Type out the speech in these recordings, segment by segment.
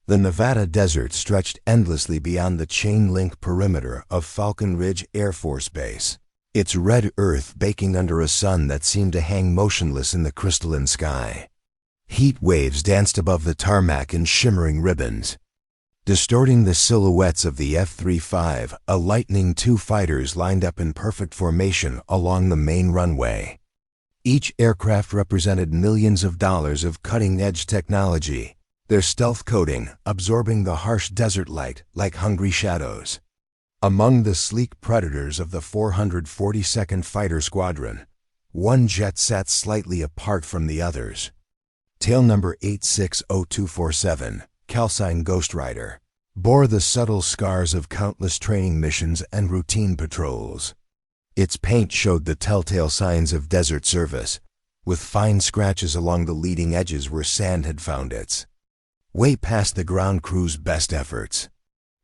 The Nevada desert stretched endlessly beyond the chain-link perimeter of Falcon Ridge Air Force Base, its red earth baking under a sun that seemed to hang motionless in the crystalline sky. Heat waves danced above the tarmac in shimmering ribbons, distorting the silhouettes of the F-35A Lightning II fighters lined up in perfect formation along the main runway. Each aircraft represented millions of dollars of cutting-edge technology, their stealth coating absorbing the harsh desert light like hungry shadows. Among the sleek predators of the 442nd Fighter Squadron, one jet sat slightly apart from the others. Tail number 860247, callsign Ghost Rider, bore the subtle scars of countless training missions and routine patrols. Its paint showed the telltale signs of desert service, with fine scratches along the leading edges where sand had found its way past the ground crew's best efforts.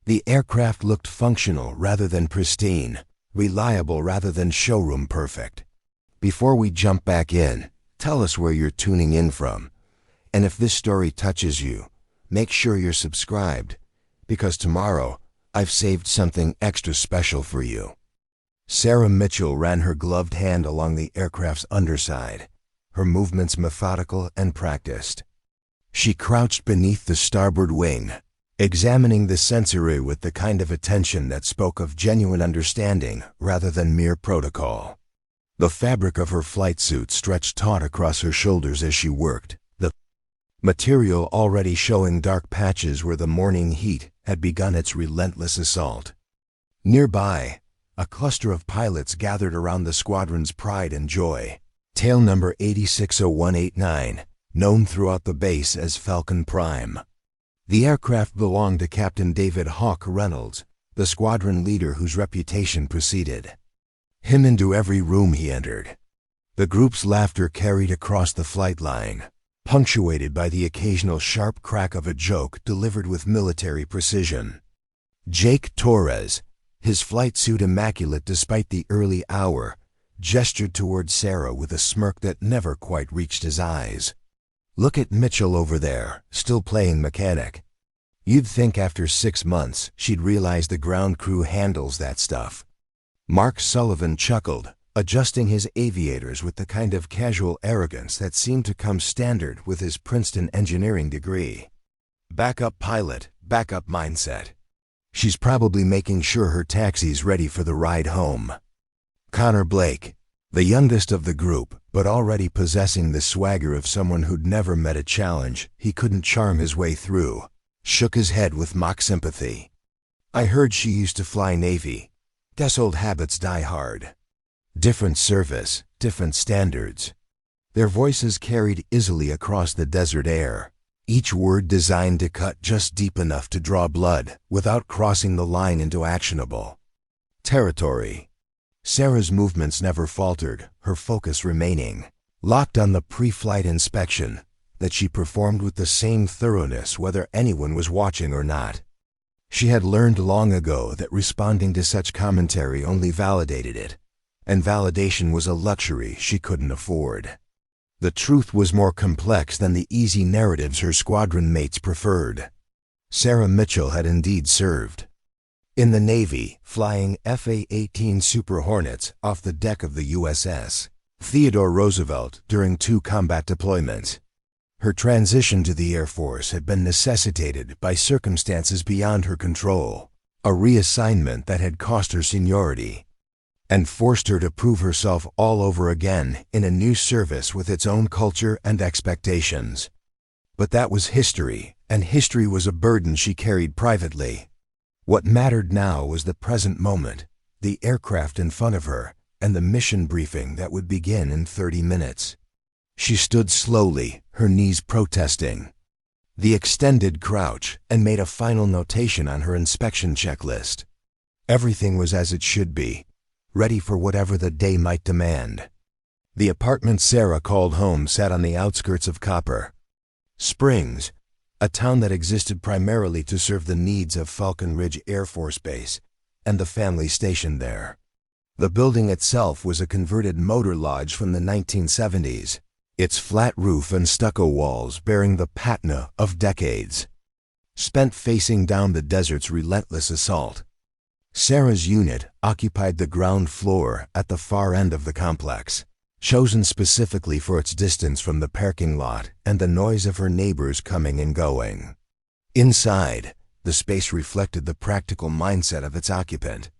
The aircraft looked functional rather than pristine, reliable rather than showroom perfect. Before we jump back in, tell us where you're tuning in from. And if this story touches you, make sure you're subscribed, because tomorrow I've saved something extra special for you. Sarah Mitchell ran her gloved hand along the aircraft's underside, her movements methodical and practiced. She crouched beneath the starboard wing, examining the sensory with the kind of attention that spoke of genuine understanding rather than mere protocol. The fabric of her flight suit stretched taut across her shoulders as she worked, the material already showing dark patches where the morning heat had begun its relentless assault. Nearby, a cluster of pilots gathered around the squadron's pride and joy, tail number 860189, known throughout the base as Falcon Prime. The aircraft belonged to Captain David "Hawk" Reynolds, the squadron leader whose reputation preceded him into every room he entered. The group's laughter carried across the flight line, punctuated by the occasional sharp crack of a joke delivered with military precision. Jake Torres, his flight suit immaculate despite the early hour, gestured toward Sarah with a smirk that never quite reached his eyes. "Look at Mitchell over there, still playing mechanic. You'd think after 6 months she'd realize the ground crew handles that stuff." Mark Sullivan chuckled, adjusting his aviators with the kind of casual arrogance that seemed to come standard with his Princeton engineering degree. "Backup pilot, backup mindset. She's probably making sure her taxi's ready for the ride home." Connor Blake, the youngest of the group, but already possessing the swagger of someone who'd never met a challenge he couldn't charm his way through, shook his head with mock sympathy. "I heard she used to fly Navy. Guess old habits die hard. Different service, different standards." Their voices carried easily across the desert air, each word designed to cut just deep enough to draw blood without crossing the line into actionable territory. Sarah's movements never faltered, her focus remaining locked on the pre-flight inspection that she performed with the same thoroughness whether anyone was watching or not. She had learned long ago that responding to such commentary only validated it, and validation was a luxury she couldn't afford. The truth was more complex than the easy narratives her squadron mates preferred. Sarah Mitchell had indeed served in the Navy, flying F-A-18 Super Hornets off the deck of the USS Theodore Roosevelt during 2 combat deployments. Her transition to the Air Force had been necessitated by circumstances beyond her control, a reassignment that had cost her seniority and forced her to prove herself all over again in a new service with its own culture and expectations. But that was history, and history was a burden she carried privately. What mattered now was the present moment, the aircraft in front of her, and the mission briefing that would begin in 30 minutes. She stood slowly, her knees protesting the extended crouch, and made a final notation on her inspection checklist. Everything was as it should be, ready for whatever the day might demand. The apartment Sarah called home sat on the outskirts of Copper Springs, a town that existed primarily to serve the needs of Falcon Ridge Air Force Base and the family stationed there. The building itself was a converted motor lodge from the 1970s, its flat roof and stucco walls bearing the patina of decades. spent facing down the desert's relentless assault. Sarah's unit occupied the ground floor at the far end of the complex, chosen specifically for its distance from the parking lot and the noise of her neighbors coming and going. Inside, the space reflected the practical mindset of its occupant.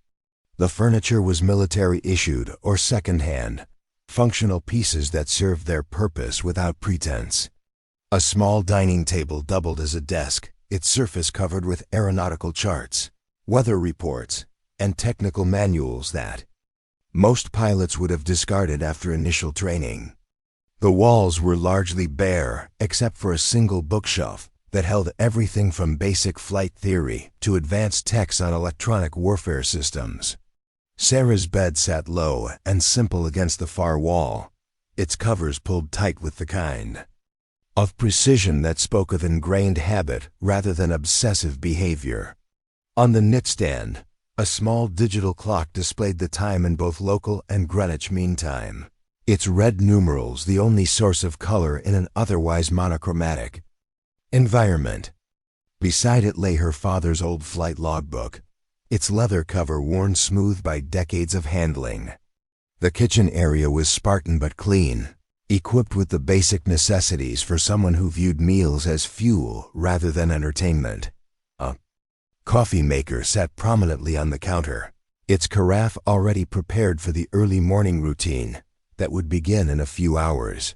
The furniture was military-issued or second-hand, functional pieces that served their purpose without pretense. A small dining table doubled as a desk, its surface covered with aeronautical charts, weather reports, and technical manuals that most pilots would have discarded after initial training. The walls were largely bare, except for a single bookshelf that held everything from basic flight theory to advanced texts on electronic warfare systems. Sarah's bed sat low and simple against the far wall, its covers pulled tight with the kind of precision that spoke of ingrained habit rather than obsessive behavior. On the nightstand, a small digital clock displayed the time in both local and Greenwich Mean Time, its red numerals the only source of color in an otherwise monochromatic environment. Beside it lay her father's old flight logbook, its leather cover worn smooth by decades of handling. The kitchen area was Spartan but clean, equipped with the basic necessities for someone who viewed meals as fuel rather than entertainment. A coffee maker sat prominently on the counter, its carafe already prepared for the early morning routine that would begin in a few hours.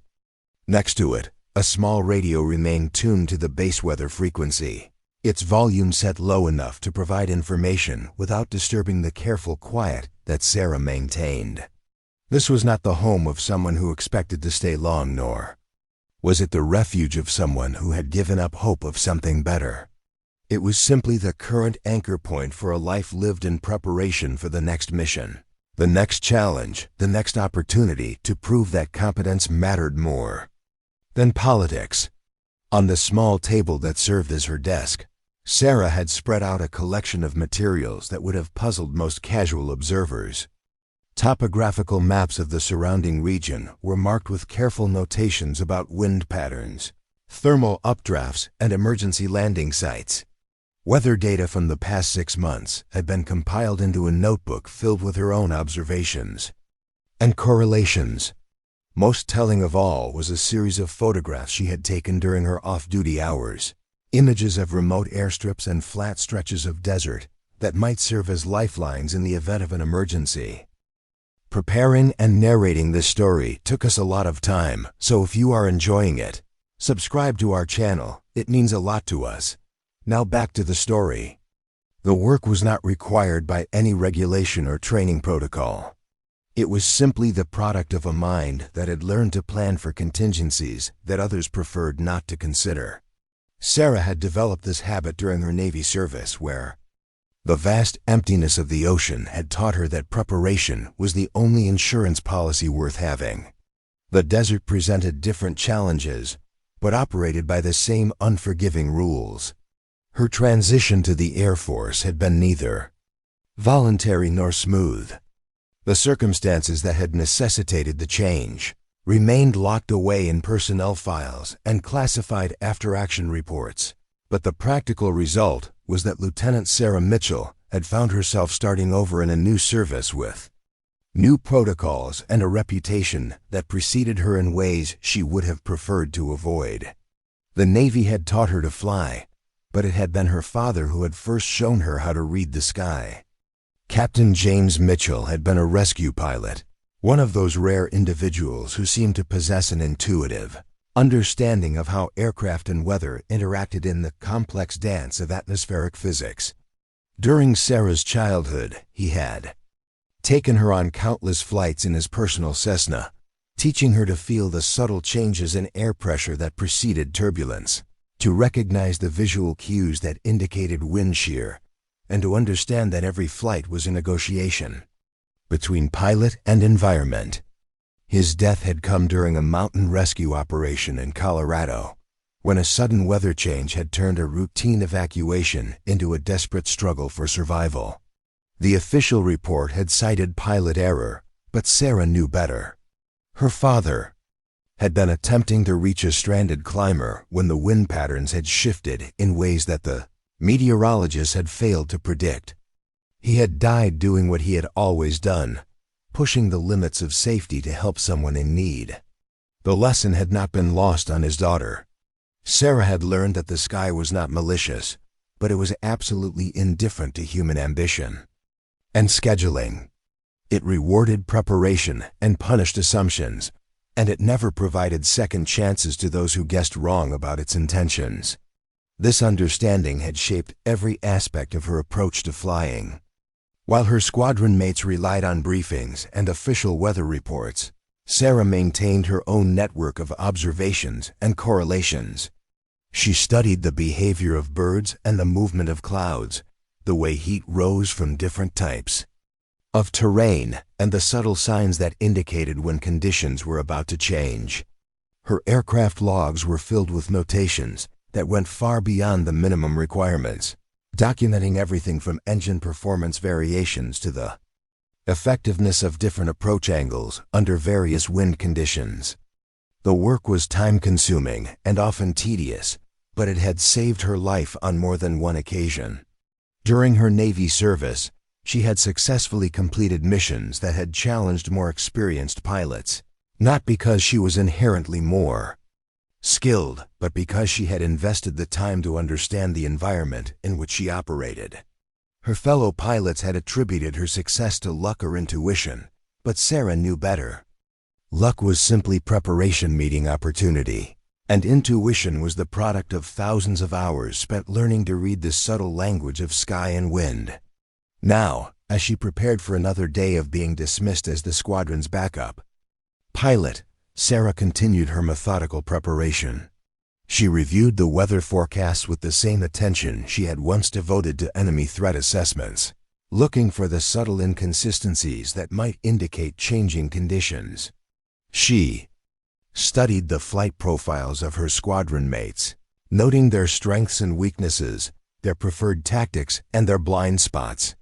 Next to it, a small radio remained tuned to the base weather frequency, its volume set low enough to provide information without disturbing the careful quiet that Sarah maintained. This was not the home of someone who expected to stay long, nor was it the refuge of someone who had given up hope of something better. It was simply the current anchor point for a life lived in preparation for the next mission, the next challenge, the next opportunity to prove that competence mattered more than politics. On the small table that served as her desk, Sarah had spread out a collection of materials that would have puzzled most casual observers. Topographical maps of the surrounding region were marked with careful notations about wind patterns, thermal updrafts, and emergency landing sites. Weather data from the past 6 months had been compiled into a notebook filled with her own observations and correlations. Most telling of all was a series of photographs she had taken during her off-duty hours, images of remote airstrips and flat stretches of desert that might serve as lifelines in the event of an emergency. Preparing and narrating this story took us a lot of time, so if you are enjoying it, subscribe to our channel. It means a lot to us. Now back to the story. The work was not required by any regulation or training protocol. It was simply the product of a mind that had learned to plan for contingencies that others preferred not to consider. Sarah had developed this habit during her Navy service, where the vast emptiness of the ocean had taught her that preparation was the only insurance policy worth having. The desert presented different challenges, but operated by the same unforgiving rules. Her transition to the Air Force had been neither voluntary nor smooth. The circumstances that had necessitated the change remained locked away in personnel files and classified after-action reports. But the practical result was that Lieutenant Sarah Mitchell had found herself starting over in a new service with new protocols and a reputation that preceded her in ways she would have preferred to avoid. The Navy had taught her to fly, but it had been her father who had first shown her how to read the sky. Captain James Mitchell had been a rescue pilot, one of those rare individuals who seemed to possess an intuitive understanding of how aircraft and weather interacted in the complex dance of atmospheric physics. During Sarah's childhood, he had taken her on countless flights in his personal Cessna, teaching her to feel the subtle changes in air pressure that preceded turbulence, to recognize the visual cues that indicated wind shear, and to understand that every flight was a negotiation between pilot and environment. His death had come during a mountain rescue operation in Colorado, when a sudden weather change had turned a routine evacuation into a desperate struggle for survival. The official report had cited pilot error, but Sarah knew better. Her father had been attempting to reach a stranded climber when the wind patterns had shifted in ways that the meteorologists had failed to predict. He had died doing what he had always done, pushing the limits of safety to help someone in need. The lesson had not been lost on his daughter. Sarah had learned that the sky was not malicious, but it was absolutely indifferent to human ambition and scheduling. It rewarded preparation and punished assumptions, and it never provided second chances to those who guessed wrong about its intentions. This understanding had shaped every aspect of her approach to flying. While her squadron mates relied on briefings and official weather reports, Sarah maintained her own network of observations and correlations. She studied the behavior of birds and the movement of clouds, the way heat rose from different types of terrain, and the subtle signs that indicated when conditions were about to change. Her aircraft logs were filled with notations that went far beyond the minimum requirements, documenting everything from engine performance variations to the effectiveness of different approach angles under various wind conditions. The work was time-consuming and often tedious, but it had saved her life on more than one occasion. During her Navy service, she had successfully completed missions that had challenged more experienced pilots, not because she was inherently more skilled, but because she had invested the time to understand the environment in which she operated. Her fellow pilots had attributed her success to luck or intuition, but Sarah knew better. Luck was simply preparation meeting opportunity, and intuition was the product of thousands of hours spent learning to read the subtle language of sky and wind. Now, as she prepared for another day of being dismissed as the squadron's backup pilot, Sarah continued her methodical preparation. She reviewed the weather forecasts with the same attention she had once devoted to enemy threat assessments, looking for the subtle inconsistencies that might indicate changing conditions. She studied the flight profiles of her squadron mates, noting their strengths and weaknesses, their preferred tactics, and their blind spots.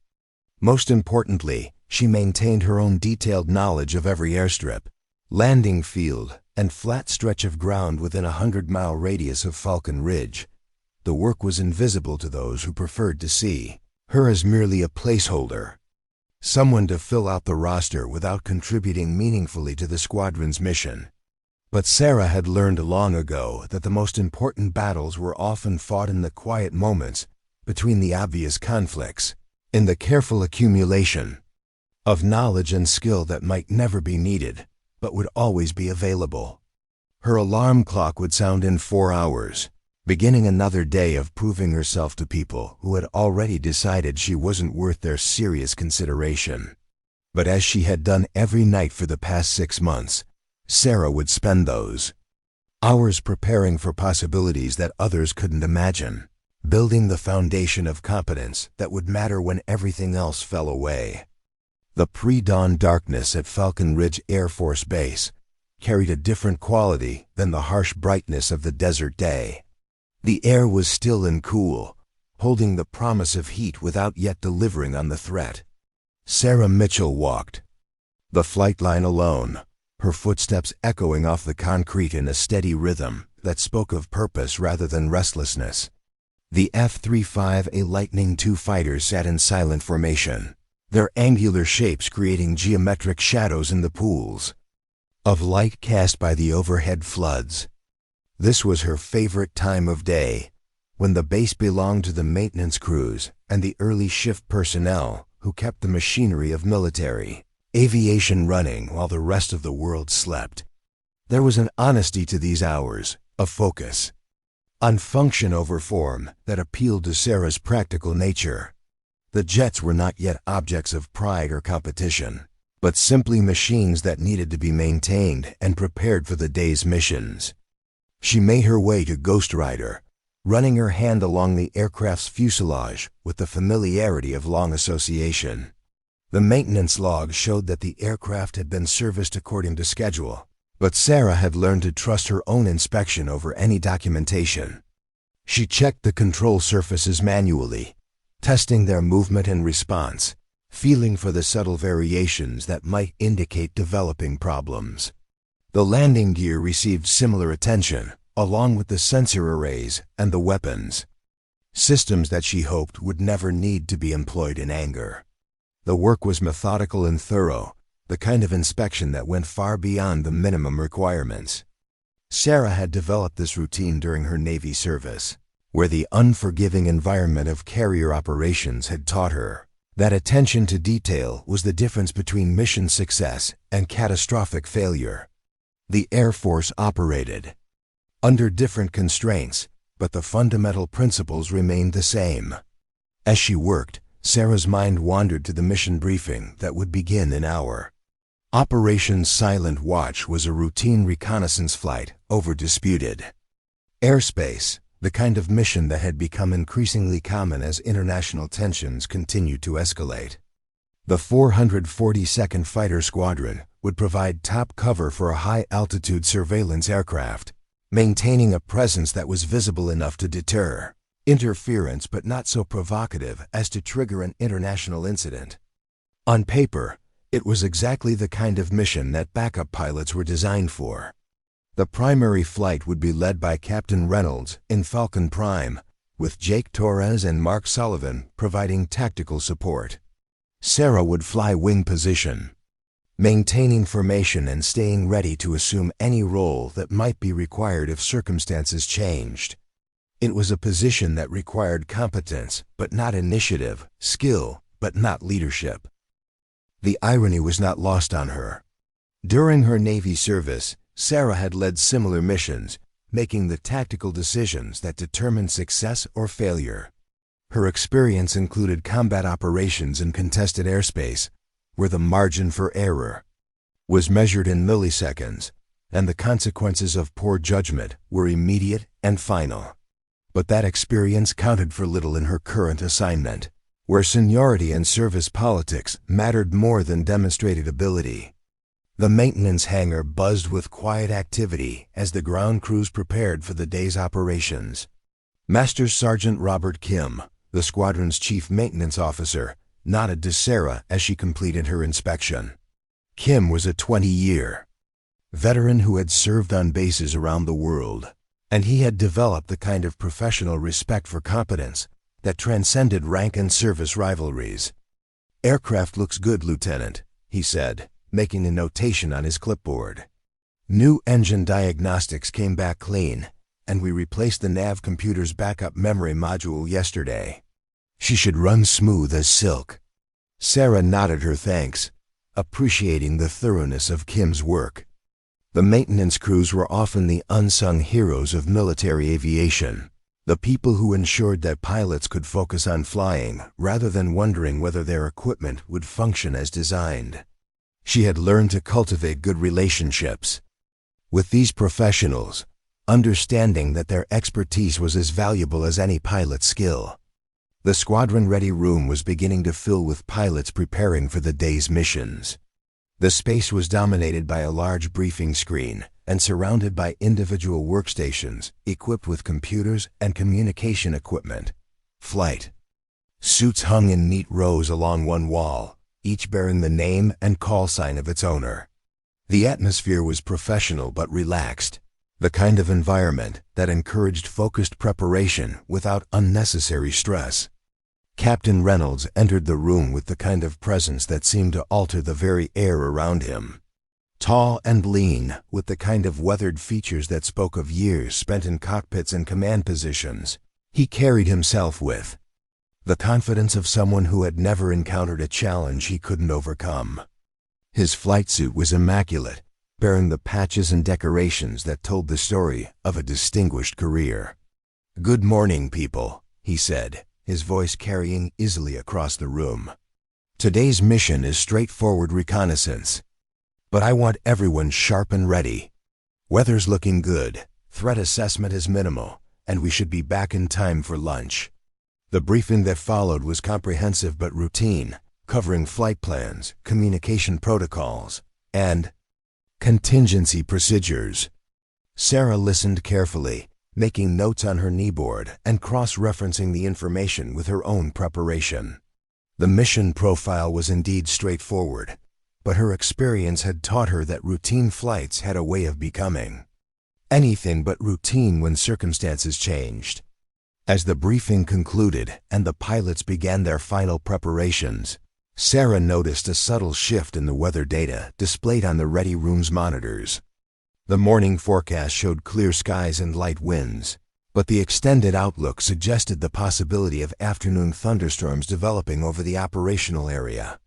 Most importantly, she maintained her own detailed knowledge of every airstrip, landing field, and flat stretch of ground within a 100-mile radius of Falcon Ridge. The work was invisible to those who preferred to see her as merely a placeholder, someone to fill out the roster without contributing meaningfully to the squadron's mission. But Sarah had learned long ago that the most important battles were often fought in the quiet moments between the obvious conflicts, in the careful accumulation of knowledge and skill that might never be needed, but would always be available. Her alarm clock would sound in 4 hours, beginning another day of proving herself to people who had already decided she wasn't worth their serious consideration. But as she had done every night for the past 6 months, Sarah would spend those hours preparing for possibilities that others couldn't imagine, building the foundation of competence that would matter when everything else fell away. The pre-dawn darkness at Falcon Ridge Air Force Base carried a different quality than the harsh brightness of the desert day. The air was still and cool, holding the promise of heat without yet delivering on the threat. Sarah Mitchell walked the flight line alone, her footsteps echoing off the concrete in a steady rhythm that spoke of purpose rather than restlessness. The F-35A Lightning II fighters sat in silent formation, their angular shapes creating geometric shadows in the pools of light cast by the overhead floods. This was her favorite time of day, when the base belonged to the maintenance crews and the early shift personnel who kept the machinery of military aviation running while the rest of the world slept. There was an honesty to these hours, a focus on function over form that appealed to Sarah's practical nature. The jets were not yet objects of pride or competition, but simply machines that needed to be maintained and prepared for the day's missions. She made her way to Ghost Rider, running her hand along the aircraft's fuselage with the familiarity of long association. The maintenance log showed that the aircraft had been serviced according to schedule, but Sarah had learned to trust her own inspection over any documentation. She checked the control surfaces manually, testing their movement and response, feeling for the subtle variations that might indicate developing problems. The landing gear received similar attention, along with the sensor arrays and the weapons. Systems that she hoped would never need to be employed in anger. The work was methodical and thorough, the kind of inspection that went far beyond the minimum requirements. Sarah had developed this routine during her Navy service, where the unforgiving environment of carrier operations had taught her that attention to detail was the difference between mission success and catastrophic failure. The Air Force operated under different constraints, but the fundamental principles remained the same. As she worked, Sarah's mind wandered to the mission briefing that would begin an hour. Operation Silent Watch was a routine reconnaissance flight over disputed airspace, the kind of mission that had become increasingly common as international tensions continued to escalate. The 442nd Fighter Squadron would provide top cover for a high-altitude surveillance aircraft, maintaining a presence that was visible enough to deter interference but not so provocative as to trigger an international incident. On paper, it was exactly the kind of mission that backup pilots were designed for. The primary flight would be led by Captain Reynolds in Falcon Prime, with Jake Torres and Mark Sullivan providing tactical support. Sarah would fly wing position, maintaining formation and staying ready to assume any role that might be required if circumstances changed. It was a position that required competence but not initiative, skill but not leadership. The irony was not lost on her. During her Navy service, Sarah had led similar missions, making the tactical decisions that determined success or failure. Her experience included combat operations in contested airspace, where the margin for error was measured in milliseconds, and the consequences of poor judgment were immediate and final. But that experience counted for little in her current assignment, where seniority and service politics mattered more than demonstrated ability. The maintenance hangar buzzed with quiet activity as the ground crews prepared for the day's operations. Master Sergeant Robert Kim, the squadron's chief maintenance officer, nodded to Sarah as she completed her inspection. Kim was a 20-year veteran who had served on bases around the world, and he had developed the kind of professional respect for competence that transcended rank and service rivalries. "Aircraft looks good, Lieutenant," he said, making a notation on his clipboard. "New engine diagnostics came back clean, and we replaced the nav computer's backup memory module yesterday. She should run smooth as silk." Sarah nodded her thanks, appreciating the thoroughness of Kim's work. The maintenance crews were often the unsung heroes of military aviation, the people who ensured that pilots could focus on flying rather than wondering whether their equipment would function as designed. She had learned to cultivate good relationships with these professionals, understanding that their expertise was as valuable as any pilot's skill. The squadron-ready room was beginning to fill with pilots preparing for the day's missions. The space was dominated by a large briefing screen and surrounded by individual workstations equipped with computers and communication equipment. Flight suits hung in neat rows along one wall, each bearing the name and call sign of its owner. The atmosphere was professional but relaxed, the kind of environment that encouraged focused preparation without unnecessary stress. Captain Reynolds entered the room with the kind of presence that seemed to alter the very air around him. Tall and lean, with the kind of weathered features that spoke of years spent in cockpits and command positions, he carried himself with the confidence of someone who had never encountered a challenge he couldn't overcome. His flight suit was immaculate, bearing the patches and decorations that told the story of a distinguished career. "Good morning, people," he said, his voice carrying easily across the room. "Today's mission is straightforward reconnaissance, but I want everyone sharp and ready. Weather's looking good, threat assessment is minimal, and we should be back in time for lunch." The briefing that followed was comprehensive but routine, covering flight plans, communication protocols, and contingency procedures. Sarah listened carefully, making notes on her kneeboard and cross-referencing the information with her own preparation. The mission profile was indeed straightforward, but her experience had taught her that routine flights had a way of becoming anything but routine when circumstances changed. As the briefing concluded and the pilots began their final preparations, Sarah noticed a subtle shift in the weather data displayed on the ready room's monitors. The morning forecast showed clear skies and light winds, but the extended outlook suggested the possibility of afternoon thunderstorms developing over the operational area.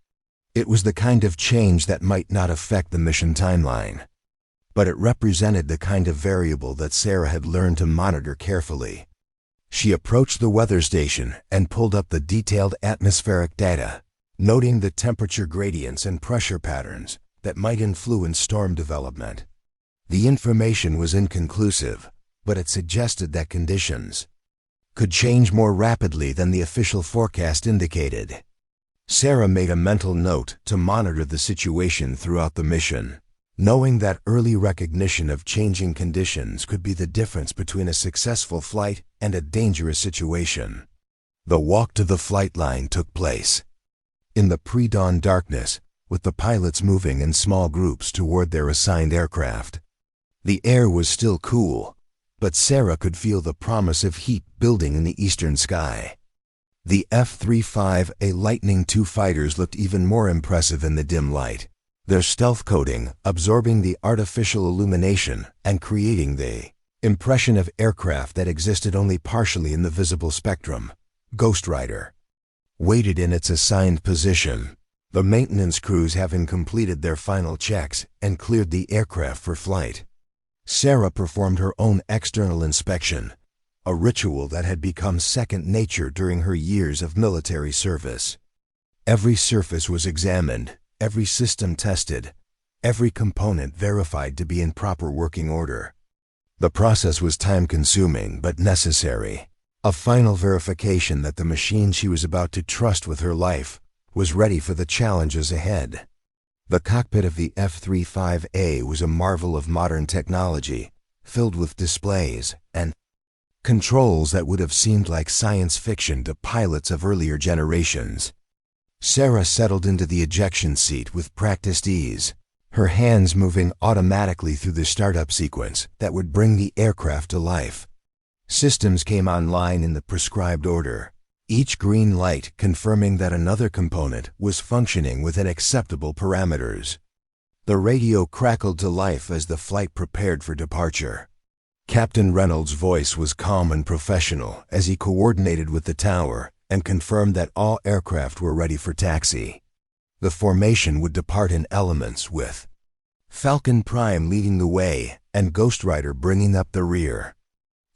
It was the kind of change that might not affect the mission timeline, but it represented the kind of variable that Sarah had learned to monitor carefully. She approached the weather station and pulled up the detailed atmospheric data, noting the temperature gradients and pressure patterns that might influence storm development. The information was inconclusive, but it suggested that conditions could change more rapidly than the official forecast indicated. Sarah made a mental note to monitor the situation throughout the mission, knowing that early recognition of changing conditions could be the difference between a successful flight and a dangerous situation. The walk to the flight line took place in the pre-dawn darkness, with the pilots moving in small groups toward their assigned aircraft. The air was still cool, but Sarah could feel the promise of heat building in the eastern sky. The F-35A Lightning II fighters looked even more impressive in the dim light, their stealth coating absorbing the artificial illumination and creating the impression of aircraft that existed only partially in the visible spectrum. Ghost Rider waited in its assigned position, the maintenance crews having completed their final checks and cleared the aircraft for flight. Sarah performed her own external inspection, a ritual that had become second nature during her years of military service. Every surface was examined, every system tested, every component verified to be in proper working order. The process was time-consuming but necessary, a final verification that the machine she was about to trust with her life was ready for the challenges ahead. The cockpit of the F-35A was a marvel of modern technology, filled with displays and controls that would have seemed like science fiction to pilots of earlier generations. Sarah settled into the ejection seat with practiced ease, her hands moving automatically through the startup sequence that would bring the aircraft to life. Systems came online in the prescribed order, each green light confirming that another component was functioning within acceptable parameters. The radio crackled to life as the flight prepared for departure. Captain Reynolds' voice was calm and professional as he coordinated with the tower and confirmed that all aircraft were ready for taxi. The formation would depart in elements, with Falcon Prime leading the way and Ghost Rider bringing up the rear.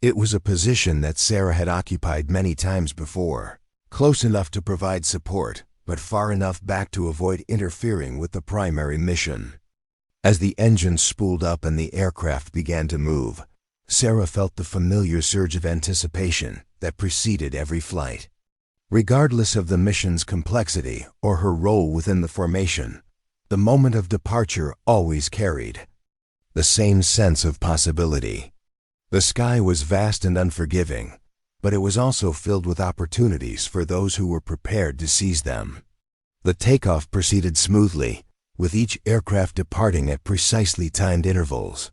It was a position that Sarah had occupied many times before, close enough to provide support, but far enough back to avoid interfering with the primary mission. As the engines spooled up and the aircraft began to move, Sarah felt the familiar surge of anticipation that preceded every flight. Regardless of the mission's complexity or her role within the formation, the moment of departure always carried the same sense of possibility. The sky was vast and unforgiving, but it was also filled with opportunities for those who were prepared to seize them. The takeoff proceeded smoothly, with each aircraft departing at precisely timed intervals.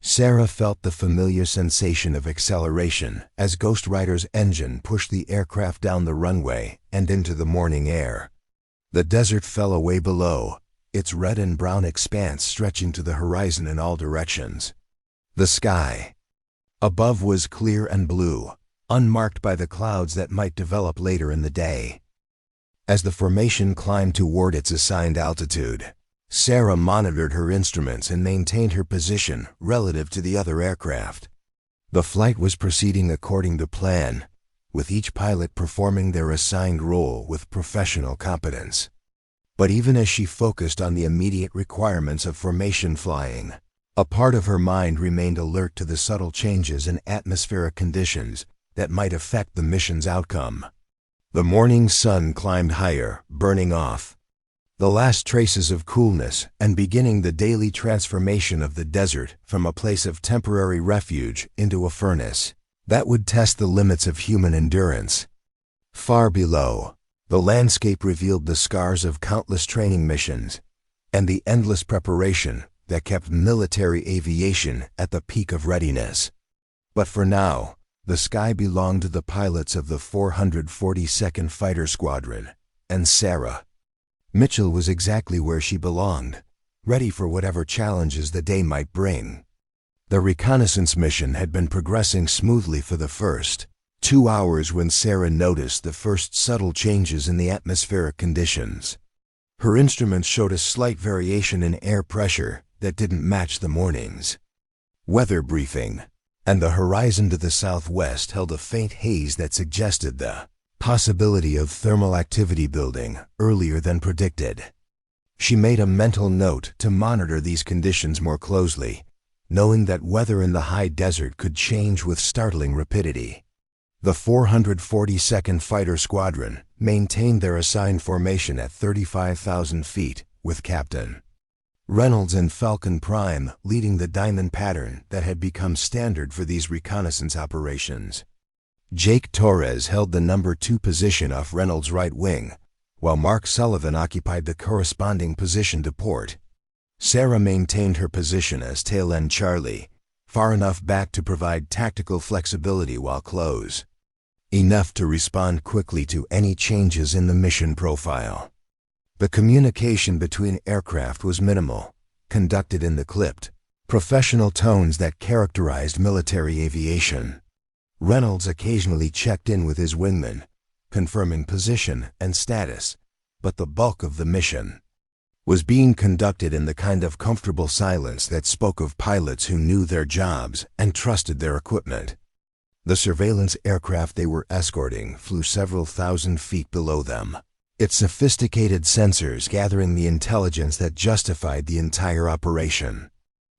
Sarah felt the familiar sensation of acceleration as Ghost Rider's engine pushed the aircraft down the runway and into the morning air. The desert fell away below, its red and brown expanse stretching to the horizon in all directions. The sky above was clear and blue, unmarked by the clouds that might develop later in the day. As the formation climbed toward its assigned altitude, Sarah monitored her instruments and maintained her position relative to the other aircraft. The flight was proceeding according to plan, with each pilot performing their assigned role with professional competence. But even as she focused on the immediate requirements of formation flying, a part of her mind remained alert to the subtle changes in atmospheric conditions that might affect the mission's outcome. The morning sun climbed higher, burning off the last traces of coolness and beginning the daily transformation of the desert from a place of temporary refuge into a furnace that would test the limits of human endurance. Far below, the landscape revealed the scars of countless training missions, and the endless preparation that kept military aviation at the peak of readiness. But for now, the sky belonged to the pilots of the 442nd Fighter Squadron, and Sarah. Mitchell was exactly where she belonged, ready for whatever challenges the day might bring. The reconnaissance mission had been progressing smoothly for the first 2 hours when Sarah noticed the first subtle changes in the atmospheric conditions. Her instruments showed a slight variation in air pressure that didn't match the morning's weather briefing, and the horizon to the southwest held a faint haze that suggested the possibility of thermal activity building earlier than predicted. She made a mental note to monitor these conditions more closely, knowing that weather in the high desert could change with startling rapidity. The 442nd Fighter Squadron maintained their assigned formation at 35,000 feet, with Captain Reynolds and Falcon Prime leading the diamond pattern that had become standard for these reconnaissance operations. Jake Torres held the number 2 position off Reynolds' right wing, while Mark Sullivan occupied the corresponding position to port. Sarah maintained her position as tail end Charlie, far enough back to provide tactical flexibility while close enough to respond quickly to any changes in the mission profile. The communication between aircraft was minimal, conducted in the clipped, professional tones that characterized military aviation. Reynolds occasionally checked in with his wingman, confirming position and status, but the bulk of the mission was being conducted in the kind of comfortable silence that spoke of pilots who knew their jobs and trusted their equipment. The surveillance aircraft they were escorting flew several thousand feet below them, its sophisticated sensors gathering the intelligence that justified the entire operation.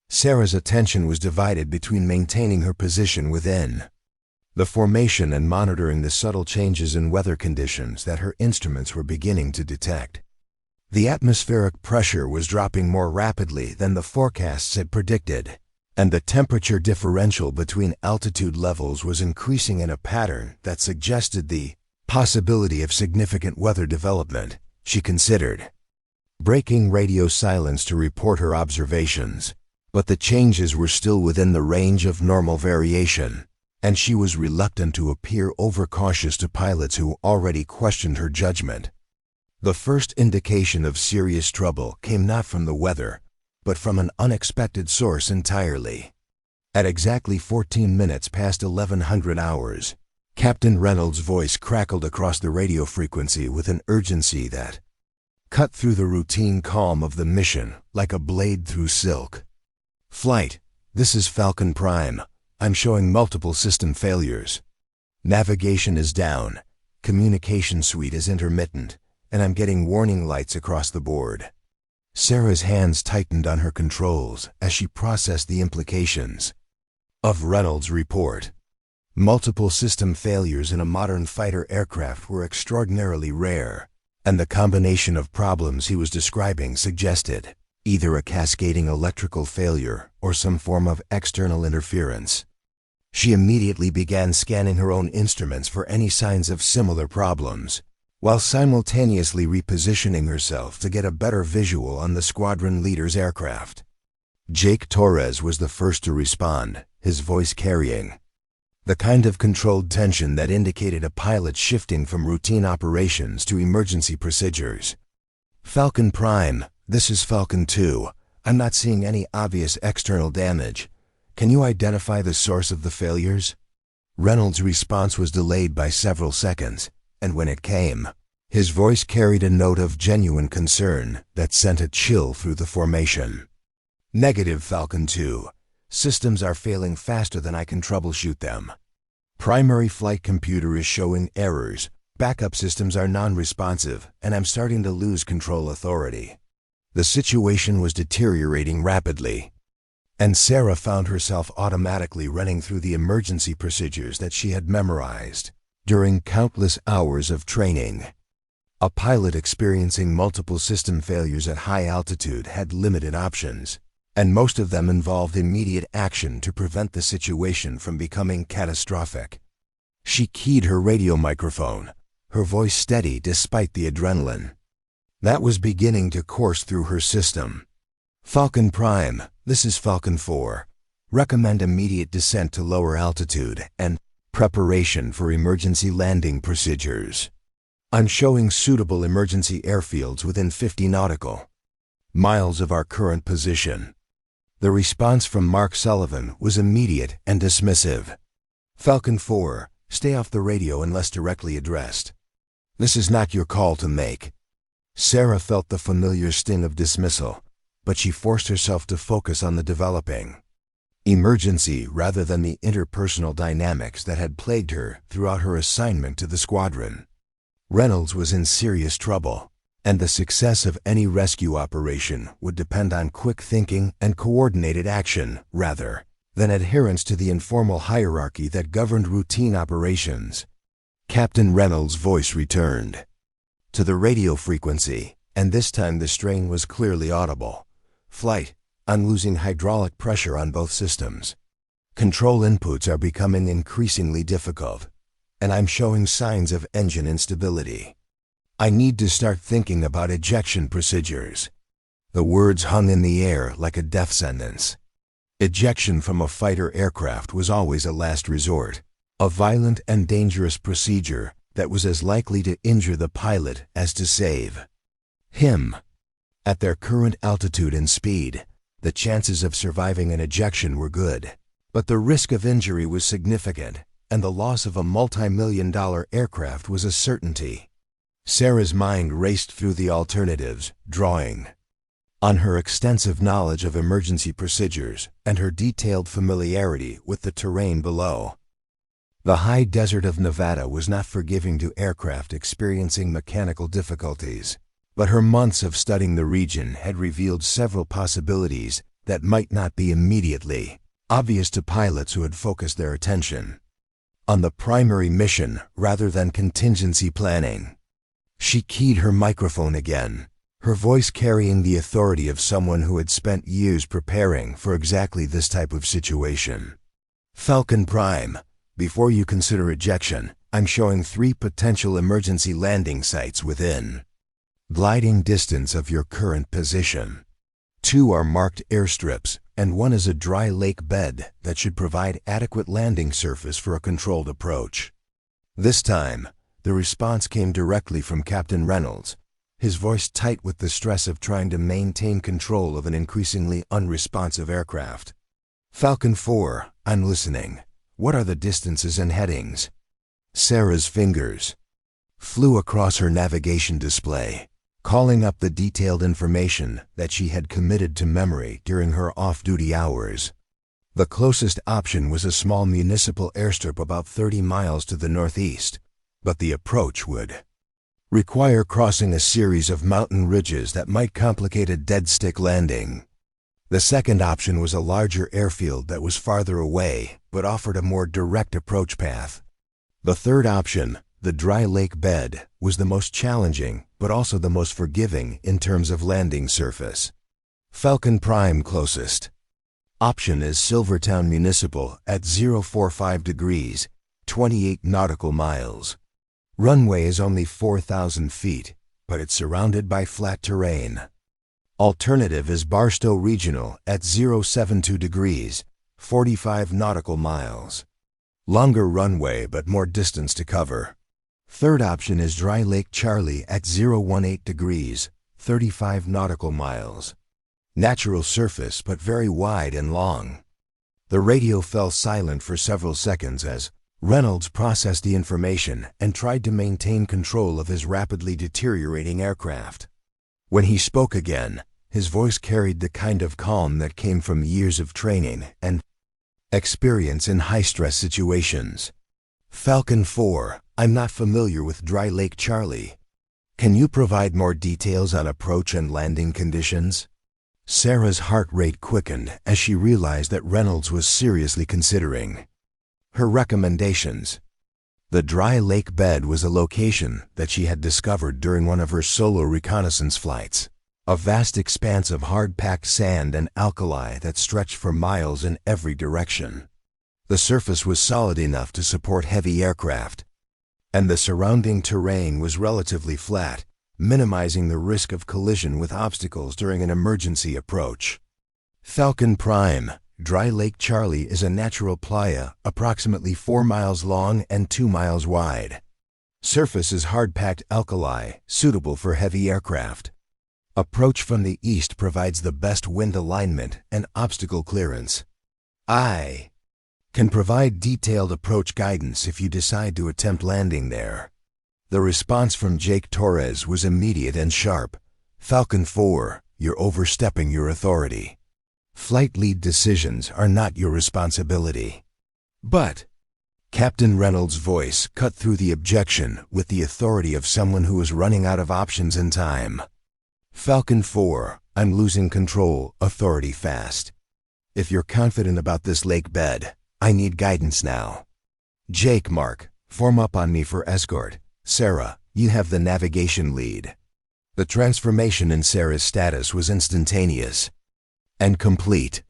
Sarah's attention was divided between maintaining her position within the formation and monitoring the subtle changes in weather conditions that her instruments were beginning to detect. The atmospheric pressure was dropping more rapidly than the forecasts had predicted, and the temperature differential between altitude levels was increasing in a pattern that suggested the possibility of significant weather development. She considered breaking radio silence to report her observations, but the changes were still within the range of normal variation, and she was reluctant to appear overcautious to pilots who already questioned her judgment. The first indication of serious trouble came not from the weather, but from an unexpected source entirely. At exactly 14 minutes past 1100 hours, Captain Reynolds' voice crackled across the radio frequency with an urgency that cut through the routine calm of the mission like a blade through silk. "Flight, this is Falcon Prime. I'm showing multiple system failures. Navigation is down, communication suite is intermittent, and I'm getting warning lights across the board." Sarah's hands tightened on her controls as she processed the implications of Reynolds' report. Multiple system failures in a modern fighter aircraft were extraordinarily rare, and the combination of problems he was describing suggested either a cascading electrical failure or some form of external interference. She immediately began scanning her own instruments for any signs of similar problems, while simultaneously repositioning herself to get a better visual on the squadron leader's aircraft. Jake Torres was the first to respond, his voice carrying the kind of controlled tension that indicated a pilot shifting from routine operations to emergency procedures. "Falcon Prime, this is Falcon II. I'm not seeing any obvious external damage. Can you identify the source of the failures?" Reynolds' response was delayed by several seconds, and when it came, his voice carried a note of genuine concern that sent a chill through the formation. "Negative, Falcon II. Systems are failing faster than I can troubleshoot them. Primary flight computer is showing errors, backup systems are non-responsive, and I'm starting to lose control authority." The situation was deteriorating rapidly, and Sarah found herself automatically running through the emergency procedures that she had memorized during countless hours of training. A pilot experiencing multiple system failures at high altitude had limited options, and most of them involved immediate action to prevent the situation from becoming catastrophic. She keyed her radio microphone, her voice steady despite the adrenaline. that was beginning to course through her system. Falcon Prime, this is Falcon 4. Recommend immediate descent to lower altitude and preparation for emergency landing procedures. I'm showing suitable emergency airfields within 50 nautical miles of our current position. The response from Mark Sullivan was immediate and dismissive. Falcon 4, stay off the radio unless directly addressed. This is not your call to make. Sarah felt the familiar sting of dismissal, but she forced herself to focus on the developing emergency rather than the interpersonal dynamics that had plagued her throughout her assignment to the squadron. Reynolds was in serious trouble, and the success of any rescue operation would depend on quick thinking and coordinated action rather than adherence to the informal hierarchy that governed routine operations. Captain Reynolds' voice returned to the radio frequency, and this time the strain was clearly audible. Flight, I'm losing hydraulic pressure on both systems. Control inputs are becoming increasingly difficult, and I'm showing signs of engine instability. I need to start thinking about ejection procedures. The words hung in the air like a death sentence. Ejection from a fighter aircraft was always a last resort, a violent and dangerous procedure that was as likely to injure the pilot as to save him. At their current altitude and speed, the chances of surviving an ejection were good, but the risk of injury was significant, and the loss of a multi-million-dollar aircraft was a certainty. Sarah's mind raced through the alternatives, drawing on her extensive knowledge of emergency procedures and her detailed familiarity with the terrain below. The high desert of Nevada was not forgiving to aircraft experiencing mechanical difficulties, but her months of studying the region had revealed several possibilities that might not be immediately obvious to pilots who had focused their attention on the primary mission rather than contingency planning. She keyed her microphone again, her voice carrying the authority of someone who had spent years preparing for exactly this type of situation. Falcon Prime, before you consider ejection, I'm showing 3 potential emergency landing sites within gliding distance of your current position. 2 are marked airstrips, and 1 is a dry lake bed that should provide adequate landing surface for a controlled approach. This time, the response came directly from Captain Reynolds, his voice tight with the stress of trying to maintain control of an increasingly unresponsive aircraft. Falcon 4, I'm listening. What are the distances and headings? Sarah's fingers flew across her navigation display, calling up the detailed information that she had committed to memory during her off-duty hours. The closest option was a small municipal airstrip about 30 miles to the northeast, but the approach would require crossing a series of mountain ridges that might complicate a dead-stick landing. The second option was a larger airfield that was farther away but offered a more direct approach path. The third option, the dry lake bed, was the most challenging but also the most forgiving in terms of landing surface. Falcon Prime closest option is Silvertown Municipal at 045 degrees, 28 nautical miles. Runway is only 4,000 feet, but it's surrounded by flat terrain. Alternative is Barstow Regional at 072 degrees, 45 nautical miles. Longer runway but more distance to cover. Third option is Dry Lake Charlie at 018 degrees, 35 nautical miles. Natural surface but very wide and long. The radio fell silent for several seconds as Reynolds processed the information and tried to maintain control of his rapidly deteriorating aircraft. When he spoke again, his voice carried the kind of calm that came from years of training and experience in high-stress situations. Falcon 4, I'm not familiar with Dry Lake Charlie. Can you provide more details on approach and landing conditions? Sarah's heart rate quickened as she realized that Reynolds was seriously considering her recommendations. The dry lake bed was a location that she had discovered during one of her solo reconnaissance flights, a vast expanse of hard-packed sand and alkali that stretched for miles in every direction. The surface was solid enough to support heavy aircraft, and the surrounding terrain was relatively flat, minimizing the risk of collision with obstacles during an emergency approach. Falcon Prime, Dry Lake Charlie is a natural playa approximately 4 miles long and 2 miles wide. Surface is hard-packed alkali, suitable for heavy aircraft. Approach from the east provides the best wind alignment and obstacle clearance. I can provide detailed approach guidance if you decide to attempt landing there. The response from Jake Torres was immediate and sharp. Falcon 4, you're overstepping your authority. Flight lead decisions are not your responsibility. But Captain Reynolds' voice cut through the objection with the authority of someone who is running out of options and time. Falcon 4, I'm losing control, authority fast. If you're confident about this lake bed, I need guidance now. Jake, Mark, form up on me for escort. Sarah, you have the navigation lead. The transformation in Sarah's status was instantaneous and complete.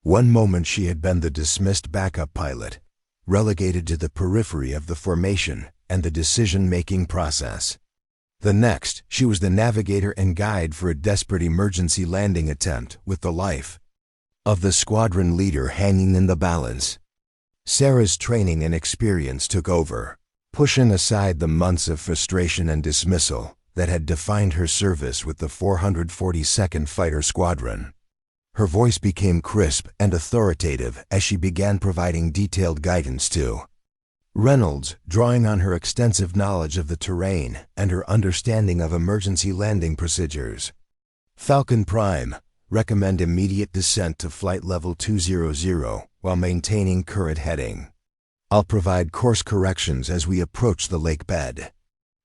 One moment she had been the dismissed backup pilot, relegated to the periphery of the formation and the decision-making process. The next, she was the navigator and guide for a desperate emergency landing attempt with the life of the squadron leader hanging in the balance. Sarah's training and experience took over, pushing aside the months of frustration and dismissal that had defined her service with the 442nd Fighter Squadron. Her voice became crisp and authoritative as she began providing detailed guidance to Reynolds, drawing on her extensive knowledge of the terrain and her understanding of emergency landing procedures. Falcon Prime, recommend immediate descent to flight level 200 while maintaining current heading. I'll provide course corrections as we approach the lake bed.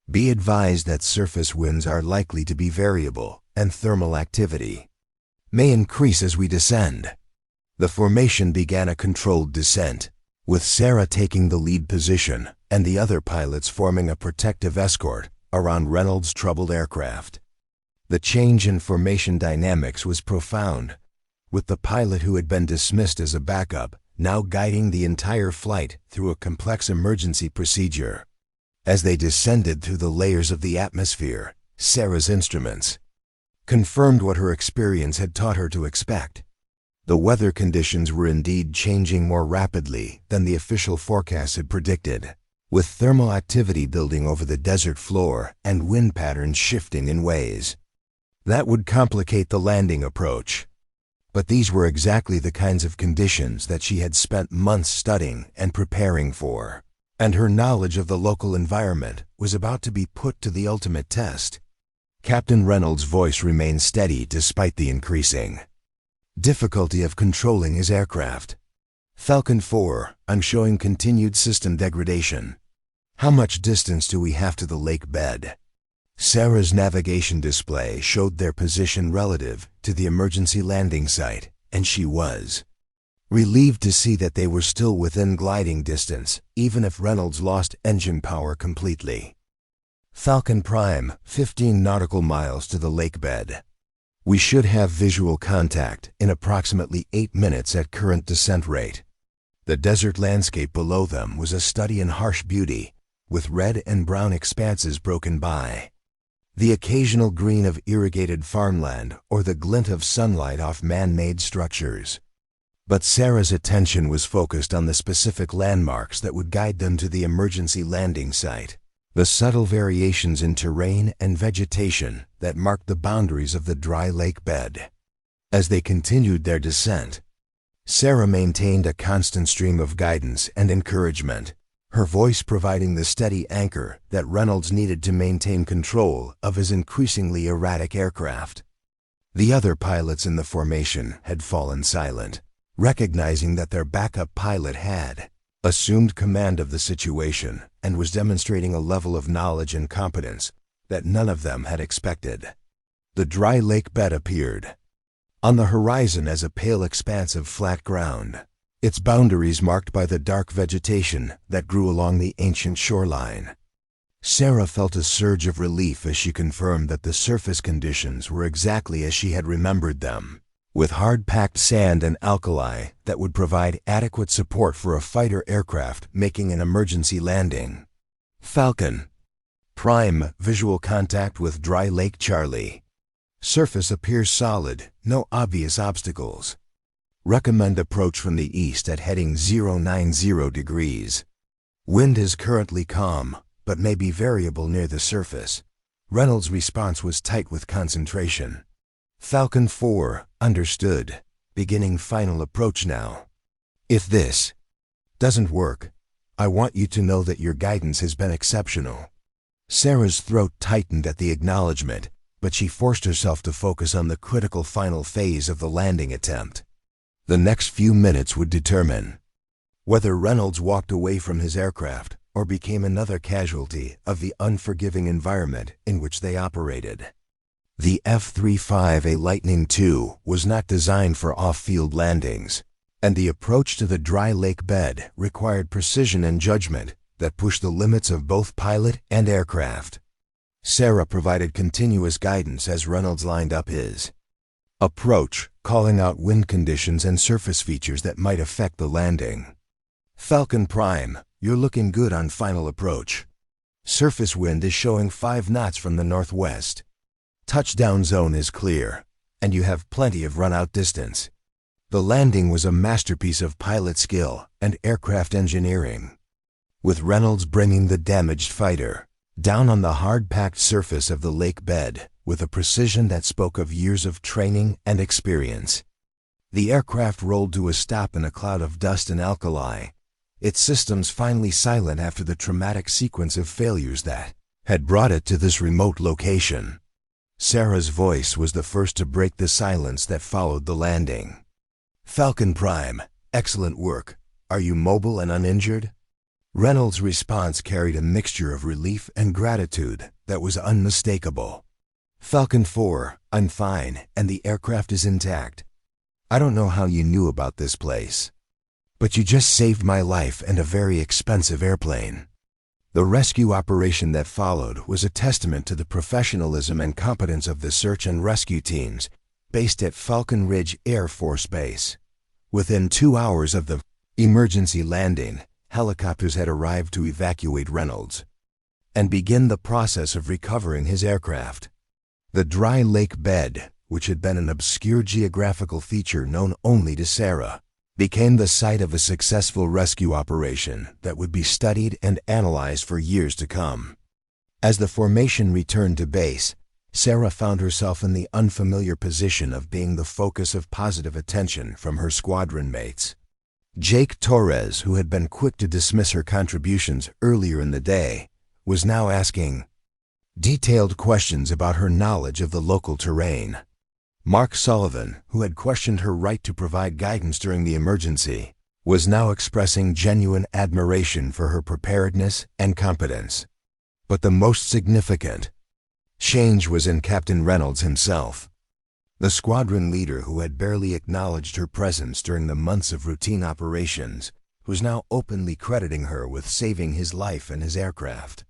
Be advised that surface winds are likely to be variable and thermal activity may increase as we descend. The formation began a controlled descent, with Sarah taking the lead position and the other pilots forming a protective escort around Reynolds' troubled aircraft. The change in formation dynamics was profound, with the pilot who had been dismissed as a backup now guiding the entire flight through a complex emergency procedure. As they descended through the layers of the atmosphere, Sarah's instruments confirmed what her experience had taught her to expect. The weather conditions were indeed changing more rapidly than the official forecast had predicted, with thermal activity building over the desert floor and wind patterns shifting in ways that would complicate the landing approach. But these were exactly the kinds of conditions that she had spent months studying and preparing for, and her knowledge of the local environment was about to be put to the ultimate test. Captain Reynolds' voice remained steady despite the increasing difficulty of controlling his aircraft. Falcon 4, I'm showing continued system degradation. How much distance do we have to the lake bed? Sarah's navigation display showed their position relative to the emergency landing site, and she was relieved to see that they were still within gliding distance, even if Reynolds lost engine power completely. Falcon Prime, 15 nautical miles to the lake bed. We should have visual contact in approximately 8 minutes at current descent rate. The desert landscape below them was a study in harsh beauty, with red and brown expanses broken by the occasional green of irrigated farmland or the glint of sunlight off man-made structures. But Sarah's attention was focused on the specific landmarks that would guide them to the emergency landing site, the subtle variations in terrain and vegetation that marked the boundaries of the dry lake bed. As they continued their descent, Sarah maintained a constant stream of guidance and encouragement, her voice providing the steady anchor that Reynolds needed to maintain control of his increasingly erratic aircraft. The other pilots in the formation had fallen silent, recognizing that their backup pilot had assumed command of the situation and was demonstrating a level of knowledge and competence that none of them had expected. The dry lake bed appeared on the horizon as a pale expanse of flat ground, its boundaries marked by the dark vegetation that grew along the ancient shoreline. Sarah felt a surge of relief as she confirmed that the surface conditions were exactly as she had remembered them, with hard-packed sand and alkali that would provide adequate support for a fighter aircraft making an emergency landing. Falcon Prime visual contact with dry lake Charlie. Surface appears solid, no obvious obstacles. Recommend approach from the east at heading 090 degrees. Wind is currently calm, but may be variable near the surface. Reynolds' response was tight with concentration. Falcon 4, understood. Beginning final approach now. If this doesn't work, I want you to know that your guidance has been exceptional. Sarah's throat tightened at the acknowledgement, but she forced herself to focus on the critical final phase of the landing attempt. The next few minutes would determine whether Reynolds walked away from his aircraft or became another casualty of the unforgiving environment in which they operated. The F-35A Lightning II was not designed for off-field landings, and the approach to the dry lake bed required precision and judgment that pushed the limits of both pilot and aircraft. Sarah provided continuous guidance as Reynolds lined up his approach, calling out wind conditions and surface features that might affect the landing. Falcon Prime, you're looking good on final approach. Surface wind is showing 5 knots from the northwest. Touchdown zone is clear, and you have plenty of run-out distance. The landing was a masterpiece of pilot skill and aircraft engineering, with Reynolds bringing the damaged fighter down on the hard-packed surface of the lake bed with a precision that spoke of years of training and experience. The aircraft rolled to a stop in a cloud of dust and alkali, its systems finally silent after the traumatic sequence of failures that had brought it to this remote location. Sarah's voice was the first to break the silence that followed the landing. Falcon Prime, excellent work. Are you mobile and uninjured? Reynolds' response carried a mixture of relief and gratitude that was unmistakable. Falcon 4, I'm fine, and the aircraft is intact. I don't know how you knew about this place, but you just saved my life and a very expensive airplane. The rescue operation that followed was a testament to the professionalism and competence of the search and rescue teams based at Falcon Ridge Air Force Base. Within 2 hours of the emergency landing, helicopters had arrived to evacuate Reynolds and begin the process of recovering his aircraft. The dry lake bed, which had been an obscure geographical feature known only to Sarah, became the site of a successful rescue operation that would be studied and analyzed for years to come. As the formation returned to base, Sarah found herself in the unfamiliar position of being the focus of positive attention from her squadron mates. Jake Torres, who had been quick to dismiss her contributions earlier in the day, was now asking detailed questions about her knowledge of the local terrain. Mark Sullivan, who had questioned her right to provide guidance during the emergency, was now expressing genuine admiration for her preparedness and competence. But the most significant change was in Captain Reynolds himself. The squadron leader, who had barely acknowledged her presence during the months of routine operations, was now openly crediting her with saving his life and his aircraft.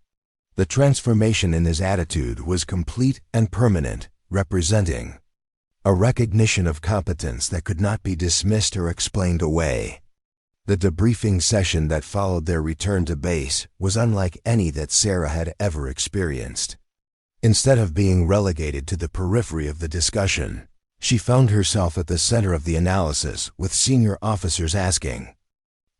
The transformation in his attitude was complete and permanent, representing a recognition of competence that could not be dismissed or explained away. The debriefing session that followed their return to base was unlike any that Sarah had ever experienced. Instead of being relegated to the periphery of the discussion, she found herself at the center of the analysis, with senior officers asking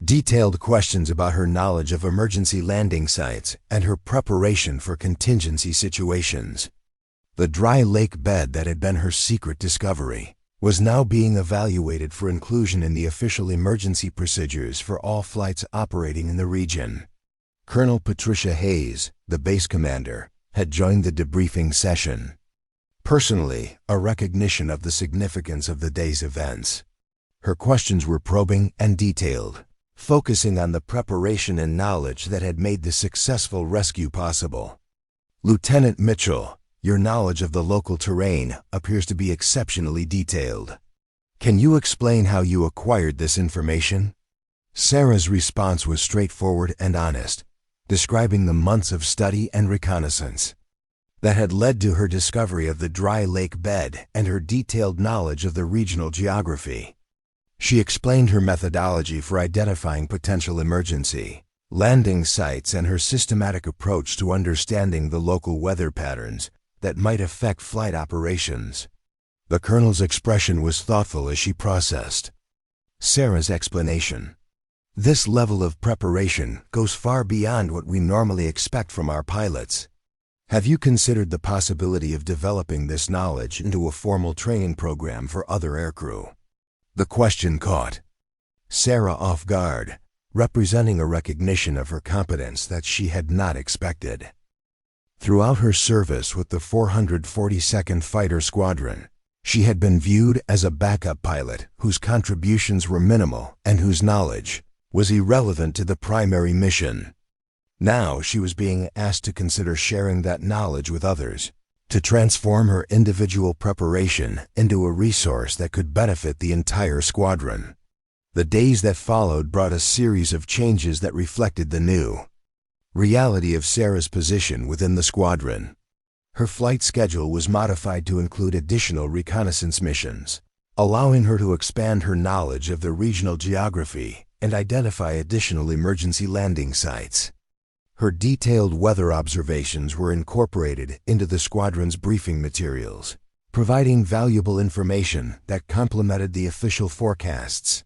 detailed questions about her knowledge of emergency landing sites and her preparation for contingency situations. The dry lake bed that had been her secret discovery was now being evaluated for inclusion in the official emergency procedures for all flights operating in the region. Colonel Patricia Hayes, the base commander, had joined the debriefing session. Personally, a recognition of the significance of the day's events. Her questions were probing and detailed, focusing on the preparation and knowledge that had made the successful rescue possible. Lieutenant Mitchell, your knowledge of the local terrain appears to be exceptionally detailed. Can you explain how you acquired this information? Sarah's response was straightforward and honest, describing the months of study and reconnaissance that had led to her discovery of the dry lake bed and her detailed knowledge of the regional geography. She explained her methodology for identifying potential emergency landing sites, and her systematic approach to understanding the local weather patterns that might affect flight operations. The colonel's expression was thoughtful as she processed Sarah's explanation. This level of preparation goes far beyond what we normally expect from our pilots. Have you considered the possibility of developing this knowledge into a formal training program for other aircrew? The question caught Sarah off guard, representing a recognition of her competence that she had not expected. Throughout her service with the 442nd Fighter Squadron, she had been viewed as a backup pilot whose contributions were minimal and whose knowledge was irrelevant to the primary mission. Now she was being asked to consider sharing that knowledge with others, to transform her individual preparation into a resource that could benefit the entire squadron. The days that followed brought a series of changes that reflected the new reality of Sarah's position within the squadron. Her flight schedule was modified to include additional reconnaissance missions, allowing her to expand her knowledge of the regional geography and identify additional emergency landing sites. Her detailed weather observations were incorporated into the squadron's briefing materials, providing valuable information that complemented the official forecasts.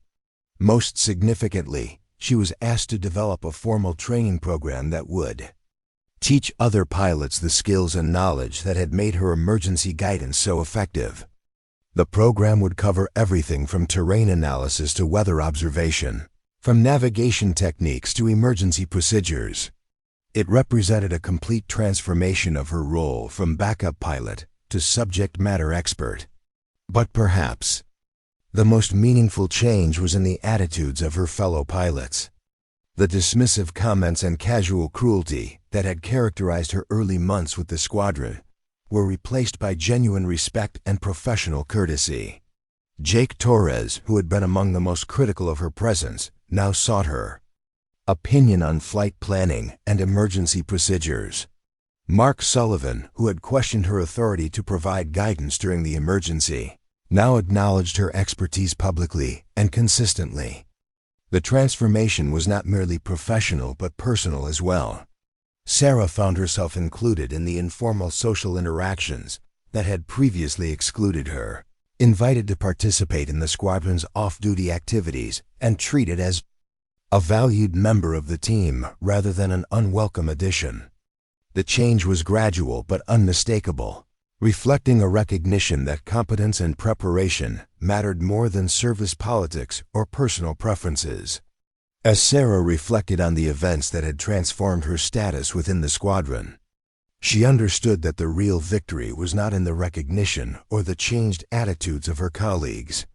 Most significantly, she was asked to develop a formal training program that would teach other pilots the skills and knowledge that had made her emergency guidance so effective. The program would cover everything from terrain analysis to weather observation, from navigation techniques to emergency procedures. It represented a complete transformation of her role from backup pilot to subject matter expert. But perhaps the most meaningful change was in the attitudes of her fellow pilots. The dismissive comments and casual cruelty that had characterized her early months with the squadron were replaced by genuine respect and professional courtesy. Jake Torres, who had been among the most critical of her presence, now sought her opinion on flight planning and emergency procedures. Mark Sullivan, who had questioned her authority to provide guidance during the emergency, now acknowledged her expertise publicly and consistently. The transformation was not merely professional but personal as well. Sarah found herself included in the informal social interactions that had previously excluded her, invited to participate in the squadron's off-duty activities, and treated as a valued member of the team rather than an unwelcome addition. The change was gradual but unmistakable, reflecting a recognition that competence and preparation mattered more than service politics or personal preferences. As Sarah reflected on the events that had transformed her status within the squadron, she understood that the real victory was not in the recognition or the changed attitudes of her colleagues.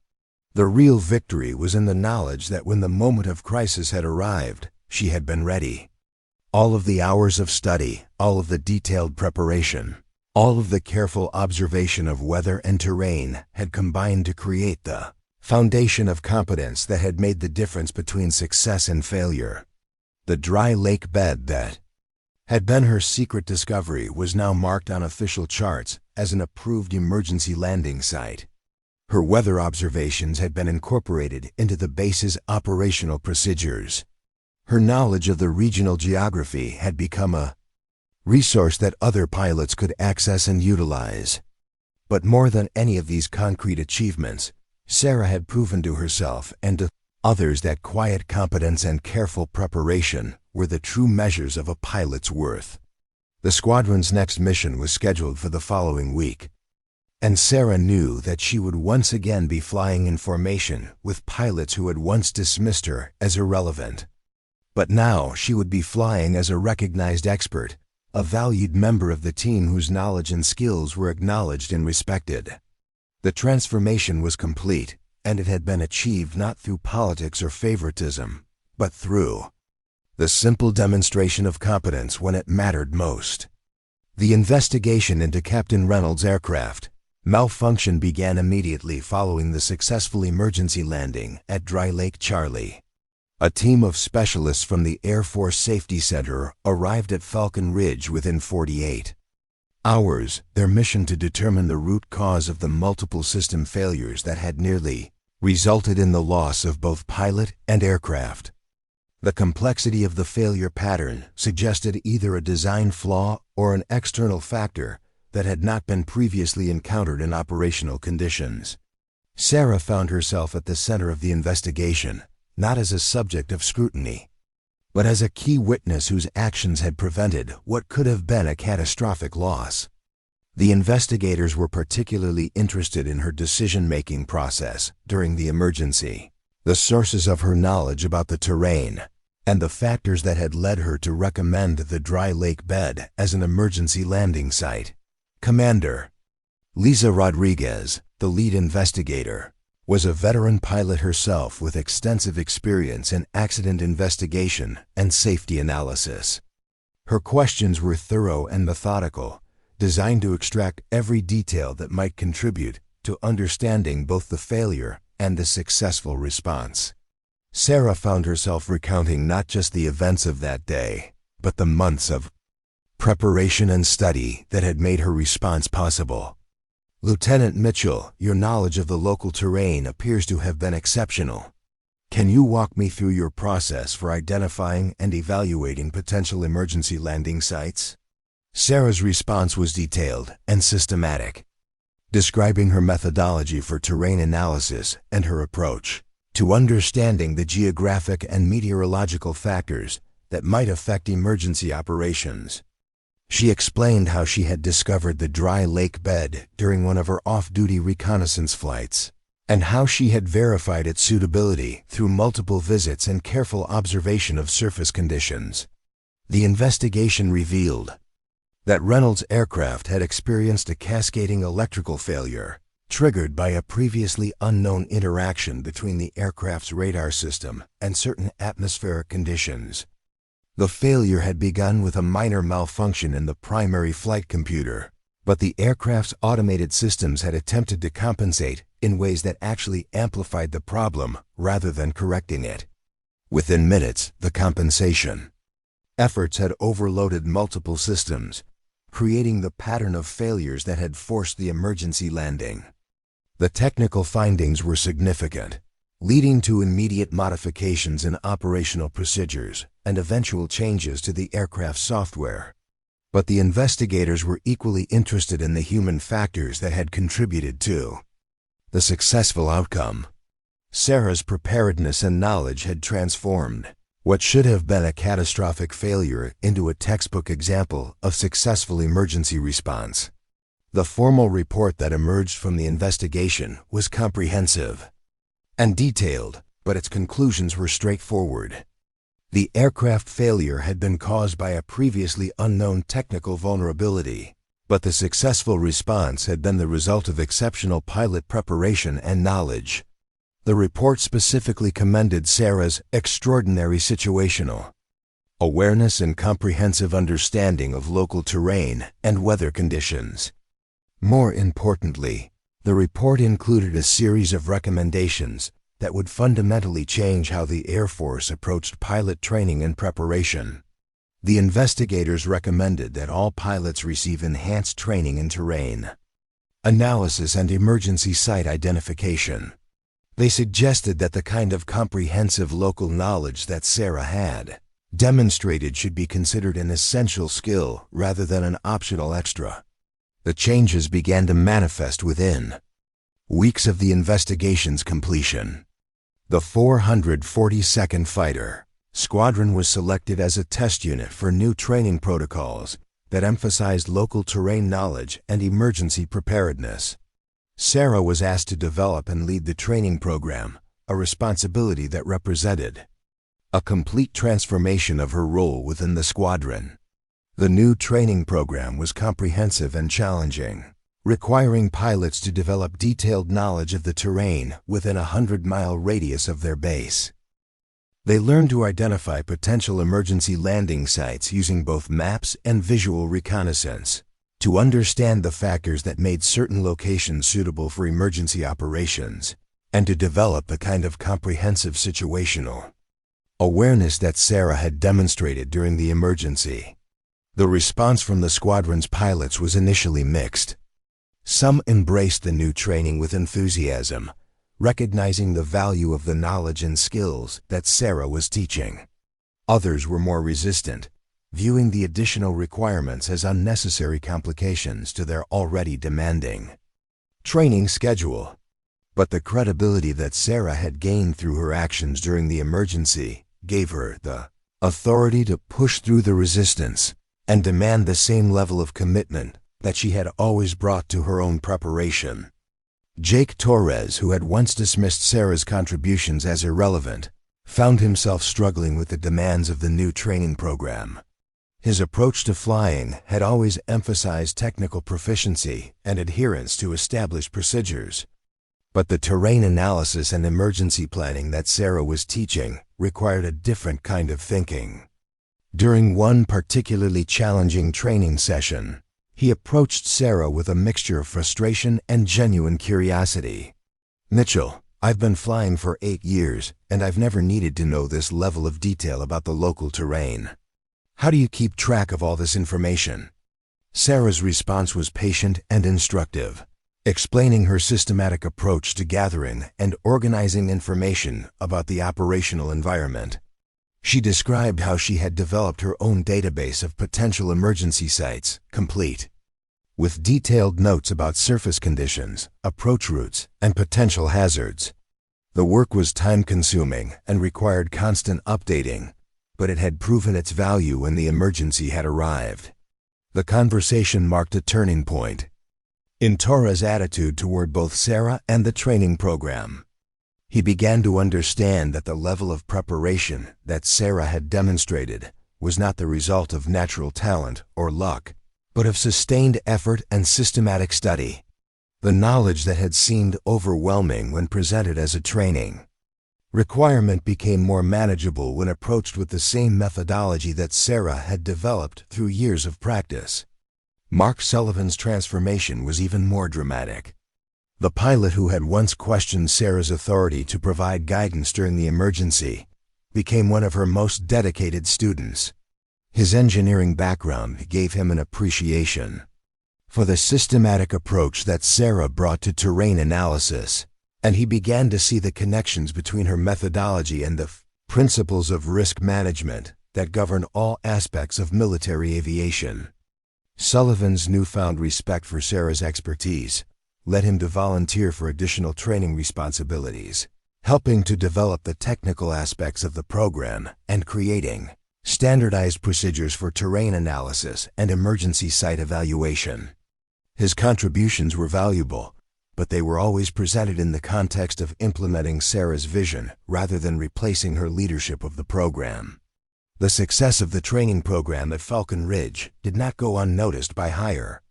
The real victory was in the knowledge that when the moment of crisis had arrived, she had been ready. All of the hours of study, all of the detailed preparation, all of the careful observation of weather and terrain had combined to create the foundation of competence that had made the difference between success and failure. The dry lake bed that had been her secret discovery was now marked on official charts as an approved emergency landing site. Her weather observations had been incorporated into the base's operational procedures. Her knowledge of the regional geography had become a resource that other pilots could access and utilize. But more than any of these concrete achievements, Sarah had proven to herself and to others that quiet competence and careful preparation were the true measures of a pilot's worth. The squadron's next mission was scheduled for the following week, and Sarah knew that she would once again be flying in formation with pilots who had once dismissed her as irrelevant. But now she would be flying as a recognized expert, a valued member of the team whose knowledge and skills were acknowledged and respected. The transformation was complete, and it had been achieved not through politics or favoritism, but through the simple demonstration of competence when it mattered most. The investigation into Captain Reynolds' aircraft malfunction began immediately following the successful emergency landing at Dry Lake Charlie. A team of specialists from the Air Force Safety Center arrived at Falcon Ridge within 48 hours, their mission to determine the root cause of the multiple system failures that had nearly resulted in the loss of both pilot and aircraft. The complexity of the failure pattern suggested either a design flaw or an external factor that had not been previously encountered in operational conditions. Sarah found herself at the center of the investigation, not as a subject of scrutiny, but as a key witness whose actions had prevented what could have been a catastrophic loss. The investigators were particularly interested in her decision-making process during the emergency, the sources of her knowledge about the terrain, and the factors that had led her to recommend the dry lake bed as an emergency landing site. Commander Lisa Rodriguez, the lead investigator, was a veteran pilot herself with extensive experience in accident investigation and safety analysis. Her questions were thorough and methodical, designed to extract every detail that might contribute to understanding both the failure and the successful response. Sarah found herself recounting not just the events of that day, but the months of preparation and study that had made her response possible. Lieutenant Mitchell, your knowledge of the local terrain appears to have been exceptional. Can you walk me through your process for identifying and evaluating potential emergency landing sites? Sarah's response was detailed and systematic, describing her methodology for terrain analysis and her approach to understanding the geographic and meteorological factors that might affect emergency operations. She explained how she had discovered the dry lake bed during one of her off-duty reconnaissance flights, and how she had verified its suitability through multiple visits and careful observation of surface conditions. The investigation revealed that Reynolds' aircraft had experienced a cascading electrical failure triggered by a previously unknown interaction between the aircraft's radar system and certain atmospheric conditions. The failure had begun with a minor malfunction in the primary flight computer, but the aircraft's automated systems had attempted to compensate in ways that actually amplified the problem rather than correcting it. Within minutes, the compensation efforts had overloaded multiple systems, creating the pattern of failures that had forced the emergency landing. The technical findings were significant, leading to immediate modifications in operational procedures and eventual changes to the aircraft's software. But the investigators were equally interested in the human factors that had contributed to the successful outcome. Sarah's preparedness and knowledge had transformed what should have been a catastrophic failure into a textbook example of successful emergency response. The formal report that emerged from the investigation was comprehensive and detailed, but its conclusions were straightforward. The aircraft failure had been caused by a previously unknown technical vulnerability, but the successful response had been the result of exceptional pilot preparation and knowledge. The report specifically commended Sarah's extraordinary situational awareness and comprehensive understanding of local terrain and weather conditions. More importantly, the report included a series of recommendations that would fundamentally change how the Air Force approached pilot training and preparation. The investigators recommended that all pilots receive enhanced training in terrain analysis and emergency site identification. They suggested that the kind of comprehensive local knowledge that Sarah had demonstrated should be considered an essential skill rather than an optional extra. The changes began to manifest within weeks of the investigation's completion. The 442nd Fighter Squadron was selected as a test unit for new training protocols that emphasized local terrain knowledge and emergency preparedness. Sarah was asked to develop and lead the training program, a responsibility that represented a complete transformation of her role within the squadron. The new training program was comprehensive and challenging, requiring pilots to develop detailed knowledge of the terrain within a 100-mile radius of their base. They learned to identify potential emergency landing sites using both maps and visual reconnaissance, to understand the factors that made certain locations suitable for emergency operations, and to develop the kind of comprehensive situational awareness that Sarah had demonstrated during the emergency. The response from the squadron's pilots was initially mixed. Some embraced the new training with enthusiasm, recognizing the value of the knowledge and skills that Sarah was teaching. Others were more resistant, viewing the additional requirements as unnecessary complications to their already demanding training schedule. But the credibility that Sarah had gained through her actions during the emergency gave her the authority to push through the resistance and demand the same level of commitment that she had always brought to her own preparation. Jake Torres, who had once dismissed Sarah's contributions as irrelevant, found himself struggling with the demands of the new training program. His approach to flying had always emphasized technical proficiency and adherence to established procedures. But the terrain analysis and emergency planning that Sarah was teaching required a different kind of thinking. During one particularly challenging training session, he approached Sarah with a mixture of frustration and genuine curiosity. "Mitchell, I've been flying for 8 years, and I've never needed to know this level of detail about the local terrain. How do you keep track of all this information?" Sarah's response was patient and instructive, explaining her systematic approach to gathering and organizing information about the operational environment. She described how she had developed her own database of potential emergency sites, complete with detailed notes about surface conditions, approach routes, and potential hazards. The work was time-consuming and required constant updating, but it had proven its value when the emergency had arrived. The conversation marked a turning point in Torres' attitude toward both Sarah and the training program. He began to understand that the level of preparation that Sarah had demonstrated was not the result of natural talent or luck, but of sustained effort and systematic study. The knowledge that had seemed overwhelming when presented as a training requirement became more manageable when approached with the same methodology that Sarah had developed through years of practice. Mark Sullivan's transformation was even more dramatic. The pilot who had once questioned Sarah's authority to provide guidance during the emergency became one of her most dedicated students. His engineering background gave him an appreciation for the systematic approach that Sarah brought to terrain analysis, and he began to see the connections between her methodology and the principles of risk management that govern all aspects of military aviation. Sullivan's newfound respect for Sarah's expertise led him to volunteer for additional training responsibilities, helping to develop the technical aspects of the program and creating standardized procedures for terrain analysis and emergency site evaluation. His contributions were valuable, but they were always presented in the context of implementing Sarah's vision rather than replacing her leadership of the program. The success of the training program at Falcon Ridge did not go unnoticed by higher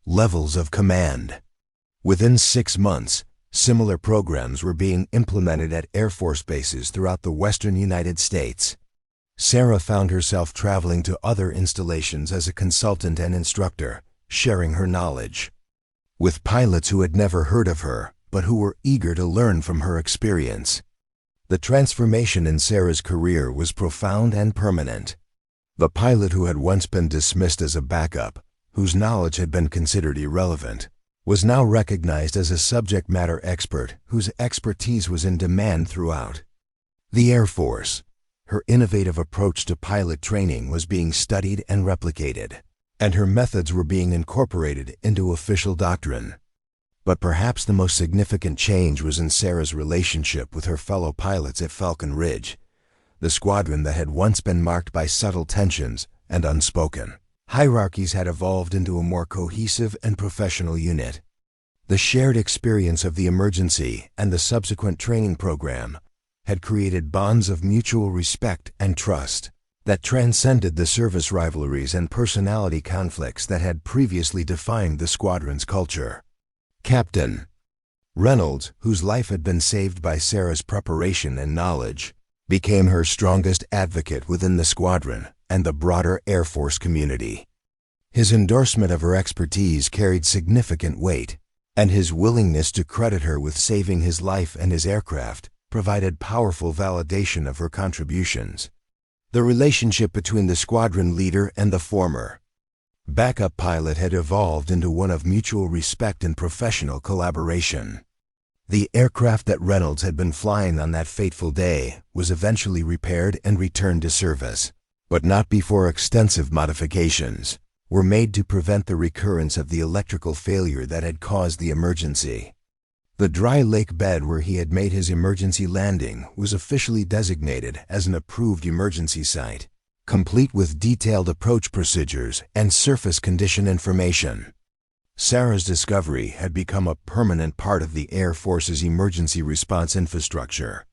levels of command. Within 6 months, similar programs were being implemented at Air Force bases throughout the western United States. Sarah found herself traveling to other installations as a consultant and instructor, sharing her knowledge with pilots who had never heard of her, but who were eager to learn from her experience. The transformation in Sarah's career was profound and permanent. The pilot who had once been dismissed as a backup, whose knowledge had been considered irrelevant, was now recognized as a subject matter expert whose expertise was in demand throughout the Air Force. Her innovative approach to pilot training was being studied and replicated, and her methods were being incorporated into official doctrine. But perhaps the most significant change was in Sarah's relationship with her fellow pilots at Falcon Ridge, the squadron that had once been marked by subtle tensions and unspoken hierarchies had evolved into a more cohesive and professional unit. The shared experience of the emergency and the subsequent training program had created bonds of mutual respect and trust that transcended the service rivalries and personality conflicts that had previously defined the squadron's culture. Captain Reynolds, whose life had been saved by Sarah's preparation and knowledge, became her strongest advocate within the squadron and the broader Air Force community. His endorsement of her expertise carried significant weight, and his willingness to credit her with saving his life and his aircraft provided powerful validation of her contributions. The relationship between the squadron leader and the former backup pilot had evolved into one of mutual respect and professional collaboration. The aircraft that Reynolds had been flying on that fateful day was eventually repaired and returned to service, but not before extensive modifications were made to prevent the recurrence of the electrical failure that had caused the emergency. The dry lake bed where he had made his emergency landing was officially designated as an approved emergency site, complete with detailed approach procedures and surface condition information. Sarah's discovery had become a permanent part of the Air Force's emergency response infrastructure.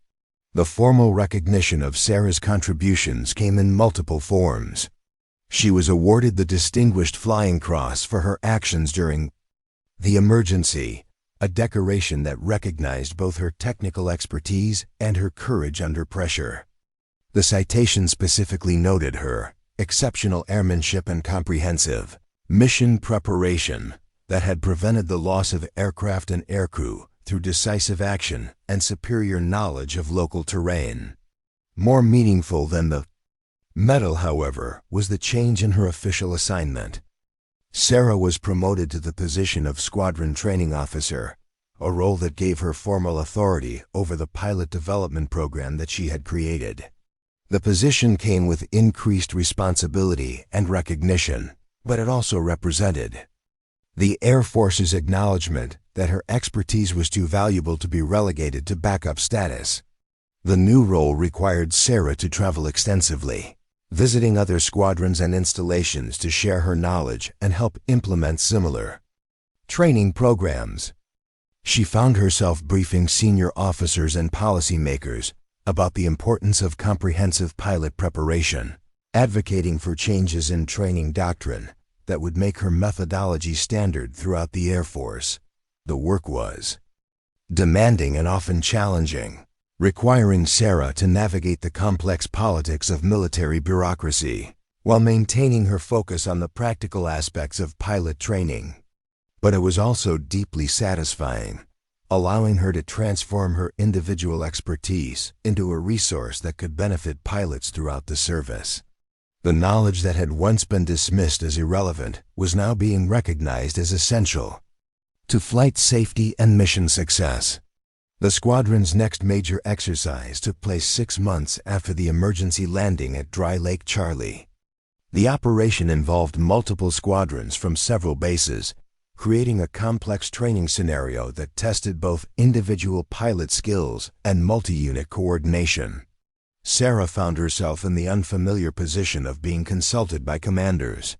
The formal recognition of Sarah's contributions came in multiple forms. She was awarded the Distinguished Flying Cross for her actions during the emergency, a decoration that recognized both her technical expertise and her courage under pressure. The citation specifically noted her exceptional airmanship and comprehensive mission preparation that had prevented the loss of aircraft and aircrew through decisive action and superior knowledge of local terrain. More meaningful than the medal, however, was the change in her official assignment. Sarah was promoted to the position of Squadron Training Officer, a role that gave her formal authority over the pilot development program that she had created. The position came with increased responsibility and recognition, but it also represented the Air Force's acknowledgement that her expertise was too valuable to be relegated to backup status. The new role required Sarah to travel extensively, visiting other squadrons and installations to share her knowledge and help implement similar training programs. She found herself briefing senior officers and policymakers about the importance of comprehensive pilot preparation, advocating for changes in training doctrine that would make her methodology standard throughout the Air Force. The work was demanding and often challenging, requiring Sarah to navigate the complex politics of military bureaucracy while maintaining her focus on the practical aspects of pilot training. But it was also deeply satisfying, allowing her to transform her individual expertise into a resource that could benefit pilots throughout the service. The knowledge that had once been dismissed as irrelevant was now being recognized as essential to flight safety and mission success. The squadron's next major exercise took place 6 months after the emergency landing at Dry Lake Charlie. The operation involved multiple squadrons from several bases, creating a complex training scenario that tested both individual pilot skills and multi-unit coordination. Sarah found herself in the unfamiliar position of being consulted by commanders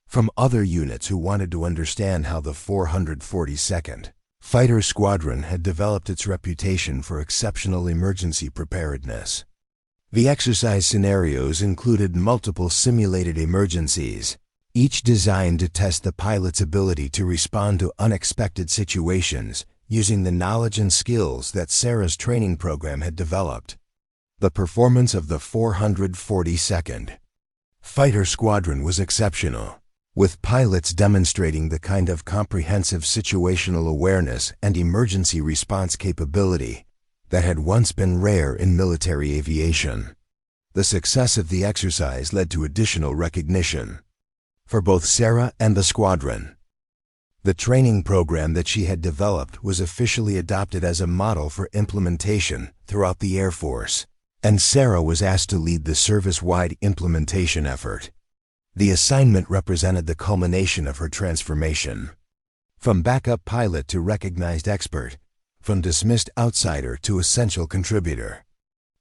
from other units who wanted to understand how the 442nd Fighter Squadron had developed its reputation for exceptional emergency preparedness. The exercise scenarios included multiple simulated emergencies, each designed to test the pilot's ability to respond to unexpected situations using the knowledge and skills that Sarah's training program had developed. The performance of the 442nd Fighter Squadron was exceptional, with pilots demonstrating the kind of comprehensive situational awareness and emergency response capability that had once been rare in military aviation. The success of the exercise led to additional recognition for both Sarah and the squadron. The training program that she had developed was officially adopted as a model for implementation throughout the Air Force, and Sarah was asked to lead the service-wide implementation effort. The assignment represented the culmination of her transformation. From backup pilot to recognized expert, from dismissed outsider to essential contributor.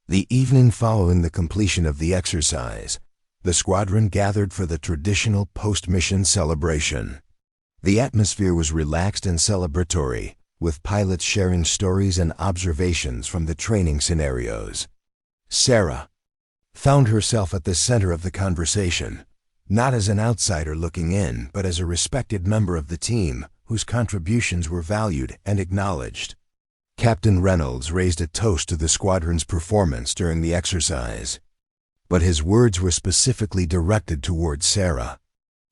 The evening following the completion of the exercise, the squadron gathered for the traditional post-mission celebration. The atmosphere was relaxed and celebratory, with pilots sharing stories and observations from the training scenarios. Sarah found herself at the center of the conversation, not as an outsider looking in, but as a respected member of the team whose contributions were valued and acknowledged. Captain Reynolds raised a toast to the squadron's performance during the exercise, but his words were specifically directed towards Sarah.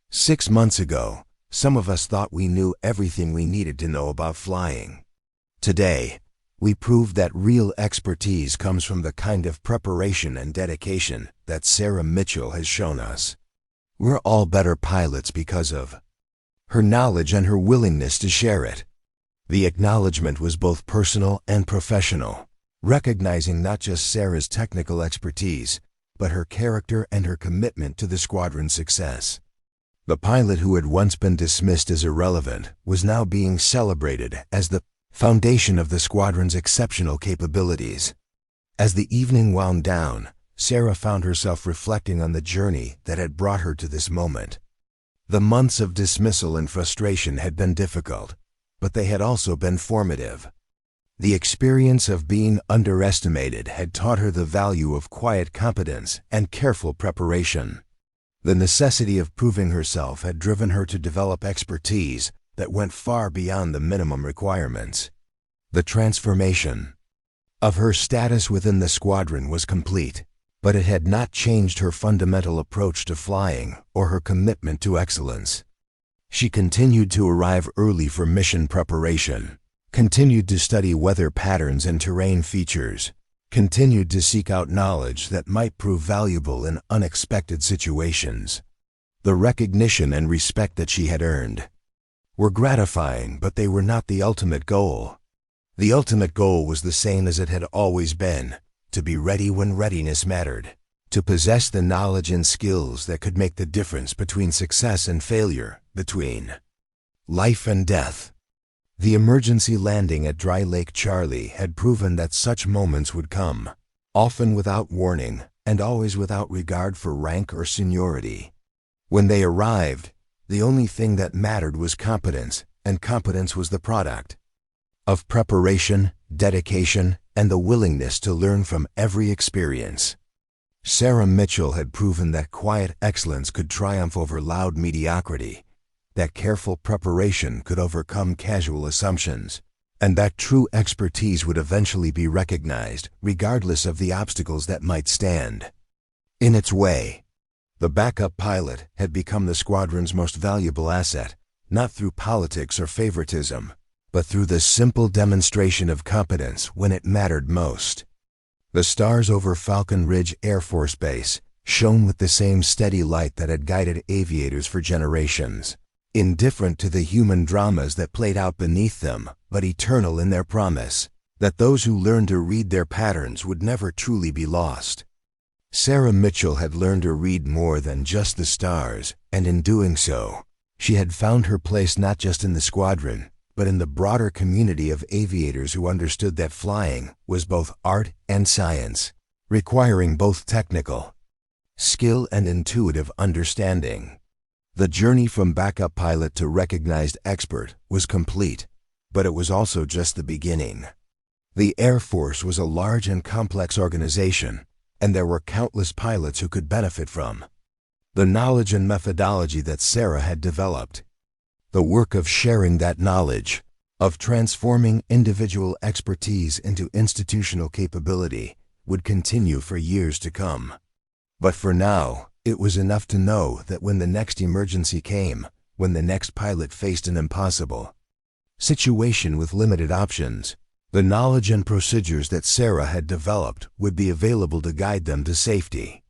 6 months ago, some of us thought we knew everything we needed to know about flying. Today, we proved that real expertise comes from the kind of preparation and dedication that Sarah Mitchell has shown us. We're all better pilots because of her knowledge and her willingness to share it. The acknowledgement was both personal and professional, recognizing not just Sarah's technical expertise, but her character and her commitment to the squadron's success. The pilot who had once been dismissed as irrelevant was now being celebrated as the foundation of the squadron's exceptional capabilities. As the evening wound down, Sarah found herself reflecting on the journey that had brought her to this moment. The months of dismissal and frustration had been difficult, but they had also been formative. The experience of being underestimated had taught her the value of quiet competence and careful preparation. The necessity of proving herself had driven her to develop expertise that went far beyond the minimum requirements. The transformation of her status within the squadron was complete, but it had not changed her fundamental approach to flying or her commitment to excellence. She continued to arrive early for mission preparation, continued to study weather patterns and terrain features, continued to seek out knowledge that might prove valuable in unexpected situations. The recognition and respect that she had earned were gratifying, but they were not the ultimate goal. The ultimate goal was the same as it had always been: to be ready when readiness mattered, to possess the knowledge and skills that could make the difference between success and failure, between life and death. The emergency landing at Dry Lake Charlie had proven that such moments would come, often without warning and always without regard for rank or seniority. When they arrived, the only thing that mattered was competence, and competence was the product of preparation, dedication, and the willingness to learn from every experience. Sarah Mitchell had proven that quiet excellence could triumph over loud mediocrity, that careful preparation could overcome casual assumptions, and that true expertise would eventually be recognized regardless of the obstacles that might stand in its way. The backup pilot had become the squadron's most valuable asset, not through politics or favoritism, but through the simple demonstration of competence when it mattered most. The stars over Falcon Ridge Air Force Base shone with the same steady light that had guided aviators for generations, indifferent to the human dramas that played out beneath them, but eternal in their promise that those who learned to read their patterns would never truly be lost. Sarah Mitchell had learned to read more than just the stars, and in doing so, she had found her place not just in the squadron, but in the broader community of aviators who understood that flying was both art and science, requiring both technical skill and intuitive understanding. The journey from backup pilot to recognized expert was complete, but it was also just the beginning. The Air Force was a large and complex organization, and there were countless pilots who could benefit from the knowledge and methodology that Sarah had developed. The work of sharing that knowledge, of transforming individual expertise into institutional capability, would continue for years to come. But for now, it was enough to know that when the next emergency came, when the next pilot faced an impossible situation with limited options, the knowledge and procedures that Sarah had developed would be available to guide them to safety.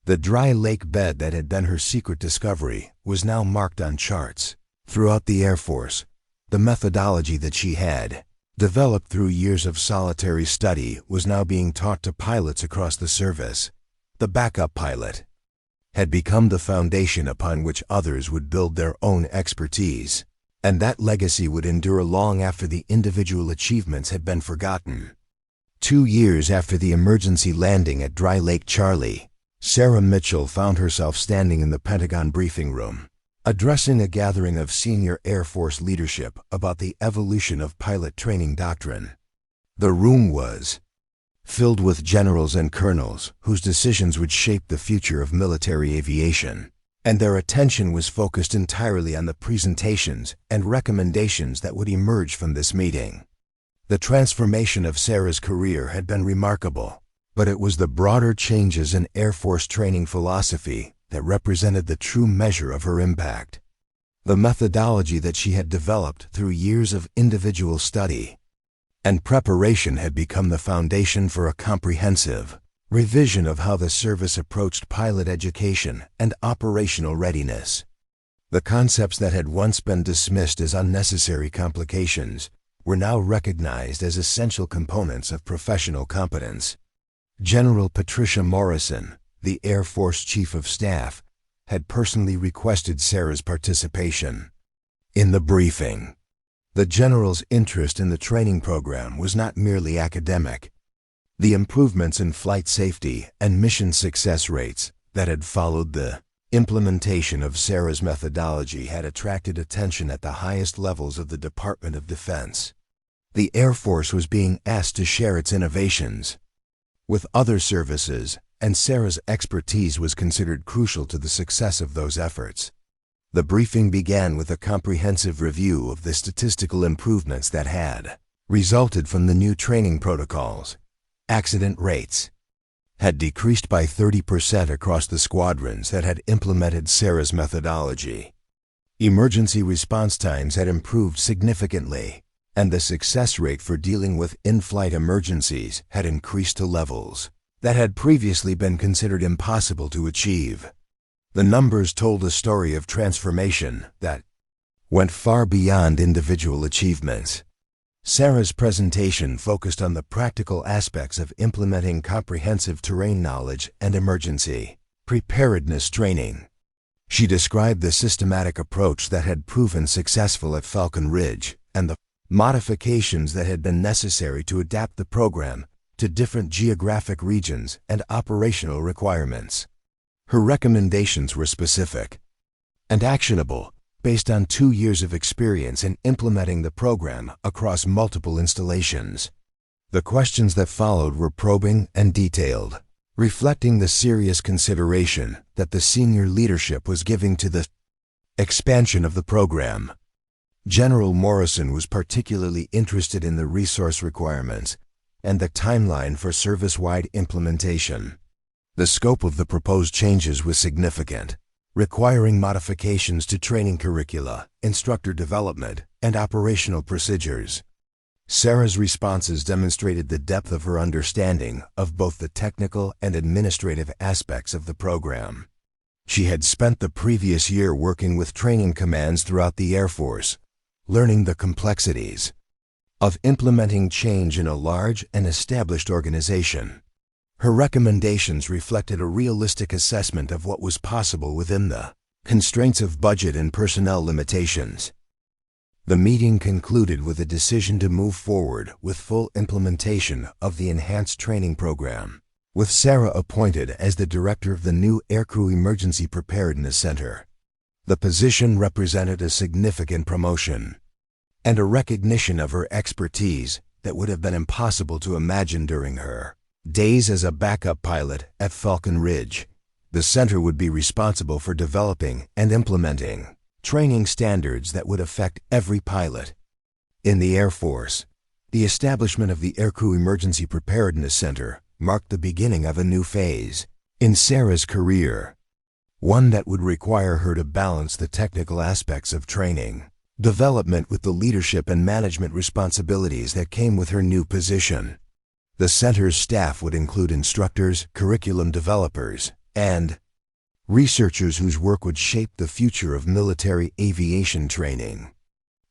The dry lake bed that had been her secret discovery was now marked on charts. Throughout the Air Force, the methodology that she had developed through years of solitary study was now being taught to pilots across the service. The backup pilot had become the foundation upon which others would build their own expertise, and that legacy would endure long after the individual achievements had been forgotten. 2 years after the emergency landing at Dry Lake Charlie, Sarah Mitchell found herself standing in the Pentagon briefing room, addressing a gathering of senior Air Force leadership about the evolution of pilot training doctrine. The room was filled with generals and colonels whose decisions would shape the future of military aviation, and their attention was focused entirely on the presentations and recommendations that would emerge from this meeting. The transformation of Sarah's career had been remarkable, but it was the broader changes in Air Force training philosophy that represented the true measure of her impact. The methodology that she had developed through years of individual study and preparation had become the foundation for a comprehensive revision of how the service approached pilot education and operational readiness. The concepts that had once been dismissed as unnecessary complications were now recognized as essential components of professional competence. General Patricia Morrison, the Air Force Chief of Staff, had personally requested Sarah's participation. In the briefing, the general's interest in the training program was not merely academic. The improvements in flight safety and mission success rates that had followed the implementation of Sarah's methodology had attracted attention at the highest levels of the Department of Defense. The Air Force was being asked to share its innovations with other services, and Sarah's expertise was considered crucial to the success of those efforts. The briefing began with a comprehensive review of the statistical improvements that had resulted from the new training protocols. Accident rates had decreased by 30% across the squadrons that had implemented Sarah's methodology. Emergency response times had improved significantly, and the success rate for dealing with in-flight emergencies had increased to levels that had previously been considered impossible to achieve. The numbers told a story of transformation that went far beyond individual achievements. Sarah's presentation focused on the practical aspects of implementing comprehensive terrain knowledge and emergency preparedness training. She described the systematic approach that had proven successful at Falcon Ridge and the modifications that had been necessary to adapt the program to different geographic regions and operational requirements. Her recommendations were specific and actionable, based on 2 years of experience in implementing the program across multiple installations. The questions that followed were probing and detailed, reflecting the serious consideration that the senior leadership was giving to the expansion of the program. General Morrison was particularly interested in the resource requirements and the timeline for service-wide implementation. The scope of the proposed changes was significant, requiring modifications to training curricula, instructor development, and operational procedures. Sarah's responses demonstrated the depth of her understanding of both the technical and administrative aspects of the program. She had spent the previous year working with training commands throughout the Air Force, learning the complexities of implementing change in a large and established organization. Her recommendations reflected a realistic assessment of what was possible within the constraints of budget and personnel limitations. The meeting concluded with a decision to move forward with full implementation of the enhanced training program, with Sarah appointed as the director of the new Aircrew Emergency Preparedness Center. The position represented a significant promotion and a recognition of her expertise that would have been impossible to imagine during her days as a backup pilot at Falcon Ridge. The center would be responsible for developing and implementing training standards that would affect every pilot. In the Air Force, the establishment of the Aircrew Emergency Preparedness Center marked the beginning of a new phase in Sarah's career, one that would require her to balance the technical aspects of training development with the leadership and management responsibilities that came with her new position. The center's staff would include instructors, curriculum developers, and researchers whose work would shape the future of military aviation training.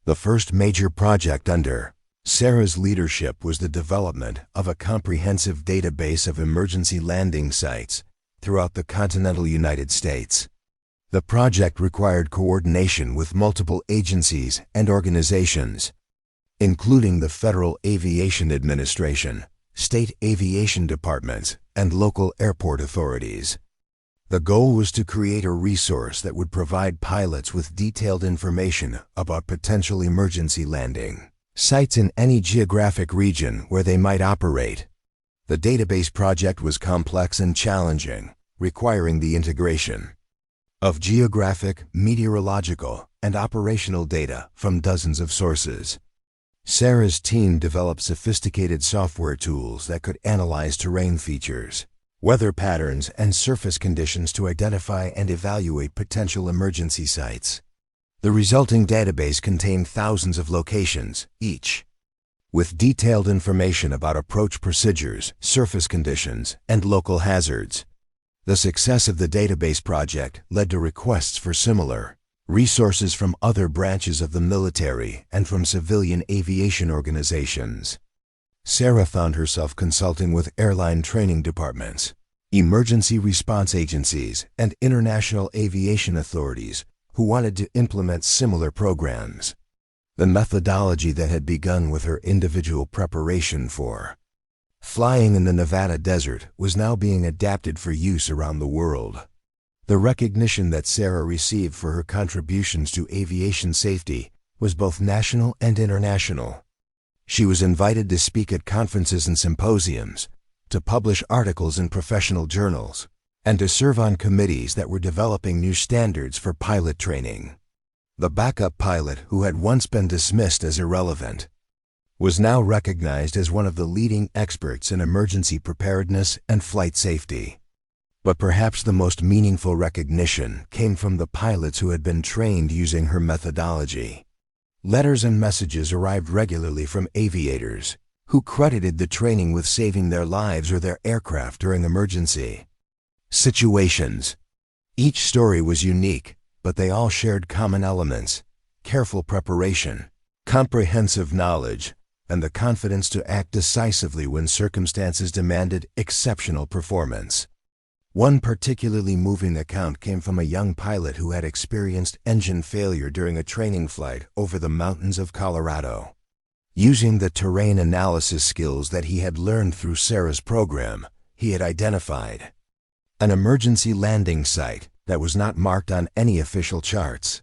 The first major project under Sarah's leadership was the development of a comprehensive database of emergency landing sites throughout the continental United States. The project required coordination with multiple agencies and organizations, including the Federal Aviation Administration, state aviation departments, and local airport authorities. The goal was to create a resource that would provide pilots with detailed information about potential emergency landing sites in any geographic region where they might operate. The database project was complex and challenging, requiring the integration of geographic, meteorological, and operational data from dozens of sources. Sarah's team developed sophisticated software tools that could analyze terrain features, weather patterns, and surface conditions to identify and evaluate potential emergency sites. The resulting database contained thousands of locations, each with detailed information about approach procedures, surface conditions, and local hazards. The success of the database project led to requests for similar resources from other branches of the military and from civilian aviation organizations. Sarah found herself consulting with airline training departments, emergency response agencies, and international aviation authorities who wanted to implement similar programs. The methodology that had begun with her individual preparation for flying in the Nevada desert was now being adapted for use around the world. The recognition that Sarah received for her contributions to aviation safety was both national and international. She was invited to speak at conferences and symposiums, to publish articles in professional journals, and to serve on committees that were developing new standards for pilot training. The backup pilot, who had once been dismissed as irrelevant, was now recognized as one of the leading experts in emergency preparedness and flight safety. But perhaps the most meaningful recognition came from the pilots who had been trained using her methodology. Letters and messages arrived regularly from aviators who credited the training with saving their lives or their aircraft during emergency situations. Each story was unique, but they all shared common elements: careful preparation, comprehensive knowledge, and the confidence to act decisively when circumstances demanded exceptional performance. One particularly moving account came from a young pilot who had experienced engine failure during a training flight over the mountains of Colorado. Using the terrain analysis skills that he had learned through Sarah's program, he had identified an emergency landing site that was not marked on any official charts.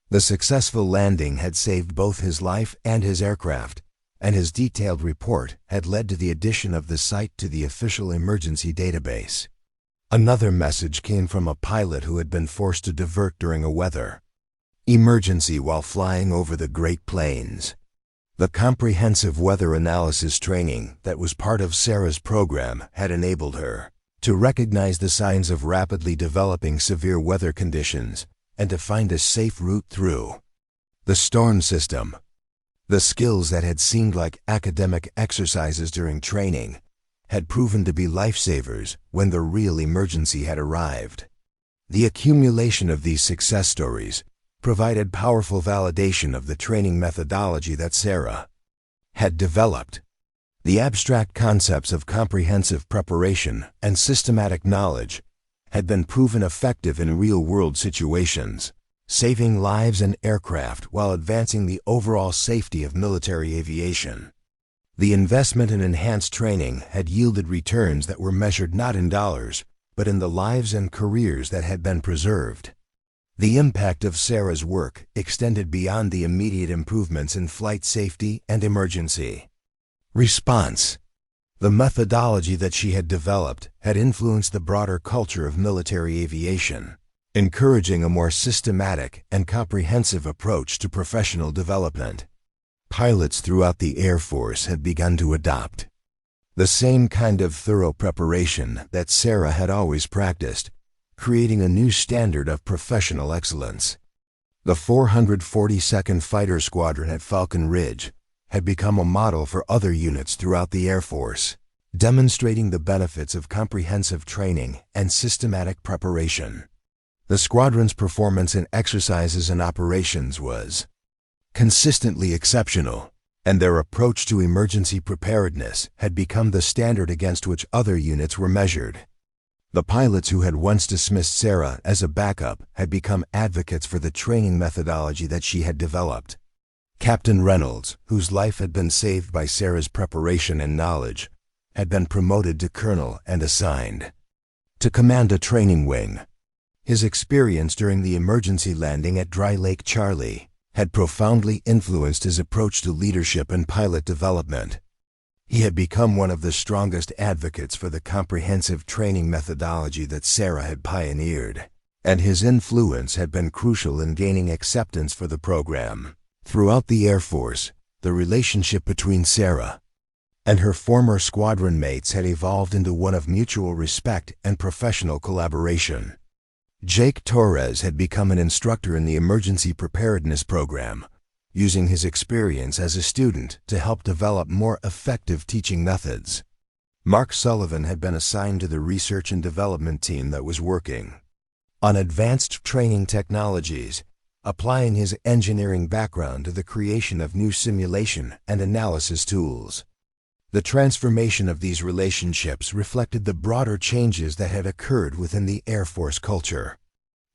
The successful landing had saved both his life and his aircraft, and his detailed report had led to the addition of the site to the official emergency database. Another message came from a pilot who had been forced to divert during a weather emergency while flying over the Great Plains. The comprehensive weather analysis training that was part of Sarah's program had enabled her to recognize the signs of rapidly developing severe weather conditions and to find a safe route through the storm system. The skills that had seemed like academic exercises during training had proven to be lifesavers when the real emergency had arrived. The accumulation of these success stories provided powerful validation of the training methodology that Sarah had developed. The abstract concepts of comprehensive preparation and systematic knowledge had been proven effective in real-world situations, saving lives and aircraft while advancing the overall safety of military aviation. The investment in enhanced training had yielded returns that were measured not in dollars, but in the lives and careers that had been preserved. The impact of Sarah's work extended beyond the immediate improvements in flight safety and emergency response. The methodology that she had developed had influenced the broader culture of military aviation, encouraging a more systematic and comprehensive approach to professional development. Pilots throughout the Air Force had begun to adopt the same kind of thorough preparation that Sarah had always practiced, creating a new standard of professional excellence. The 442nd Fighter Squadron at Falcon Ridge had become a model for other units throughout the Air Force, demonstrating the benefits of comprehensive training and systematic preparation. The squadron's performance in exercises and operations was consistently exceptional, and their approach to emergency preparedness had become the standard against which other units were measured. The pilots who had once dismissed Sarah as a backup had become advocates for the training methodology that she had developed. Captain Reynolds, whose life had been saved by Sarah's preparation and knowledge, had been promoted to colonel and assigned to command a training wing. His experience during the emergency landing at Dry Lake Charlie had profoundly influenced his approach to leadership and pilot development. He had become one of the strongest advocates for the comprehensive training methodology that Sarah had pioneered, and his influence had been crucial in gaining acceptance for the program. Throughout the Air Force, the relationship between Sarah and her former squadron mates had evolved into one of mutual respect and professional collaboration. Jake Torres had become an instructor in the emergency preparedness program, using his experience as a student to help develop more effective teaching methods. Mark Sullivan had been assigned to the research and development team that was working on advanced training technologies, applying his engineering background to the creation of new simulation and analysis tools. The transformation of these relationships reflected the broader changes that had occurred within the Air Force culture.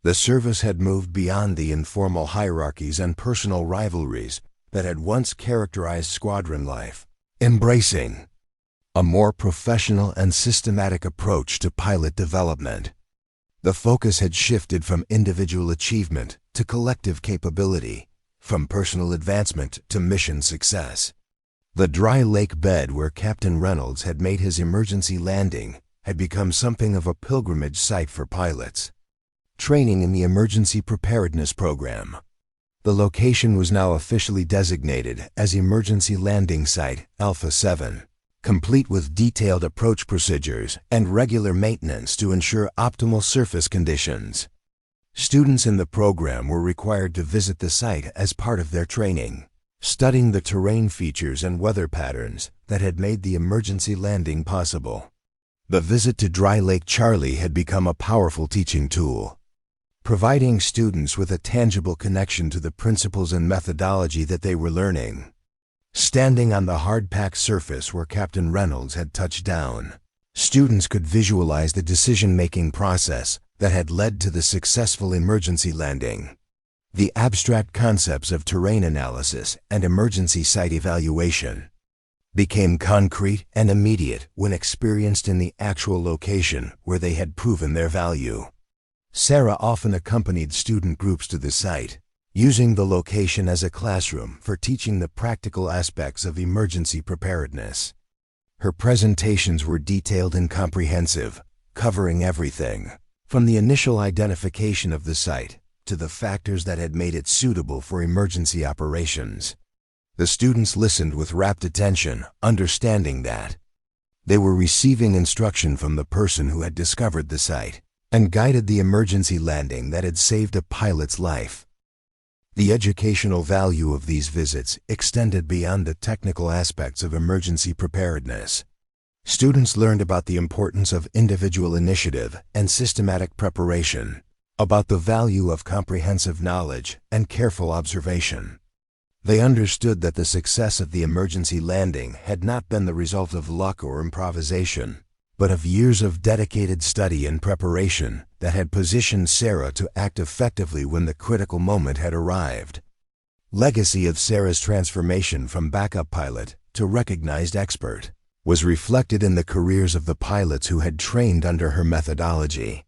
The service had moved beyond the informal hierarchies and personal rivalries that had once characterized squadron life, embracing a more professional and systematic approach to pilot development. The focus had shifted from individual achievement to collective capability, from personal advancement to mission success. The dry lake bed where Captain Reynolds had made his emergency landing had become something of a pilgrimage site for pilots. Training in the Emergency Preparedness Program. The location was now officially designated as Emergency Landing Site Alpha 7, complete with detailed approach procedures and regular maintenance to ensure optimal surface conditions. Students in the program were required to visit the site as part of their training, studying the terrain features and weather patterns that had made the emergency landing possible. The visit to Dry Lake Charlie had become a powerful teaching tool, providing students with a tangible connection to the principles and methodology that they were learning. Standing on the hard-packed surface where Captain Reynolds had touched down, students could visualize the decision-making process that had led to the successful emergency landing. The abstract concepts of terrain analysis and emergency site evaluation became concrete and immediate when experienced in the actual location where they had proven their value. Sarah often accompanied student groups to the site, using the location as a classroom for teaching the practical aspects of emergency preparedness. Her presentations were detailed and comprehensive, covering everything from the initial identification of the site to the factors that had made it suitable for emergency operations. The students listened with rapt attention, understanding that they were receiving instruction from the person who had discovered the site and guided the emergency landing that had saved a pilot's life. The educational value of these visits extended beyond the technical aspects of emergency preparedness. Students learned about the importance of individual initiative and systematic preparation, about the value of comprehensive knowledge and careful observation. They understood that the success of the emergency landing had not been the result of luck or improvisation, but of years of dedicated study and preparation that had positioned Sarah to act effectively when the critical moment had arrived. Legacy of Sarah's transformation from backup pilot to recognized expert was reflected in the careers of the pilots who had trained under her methodology.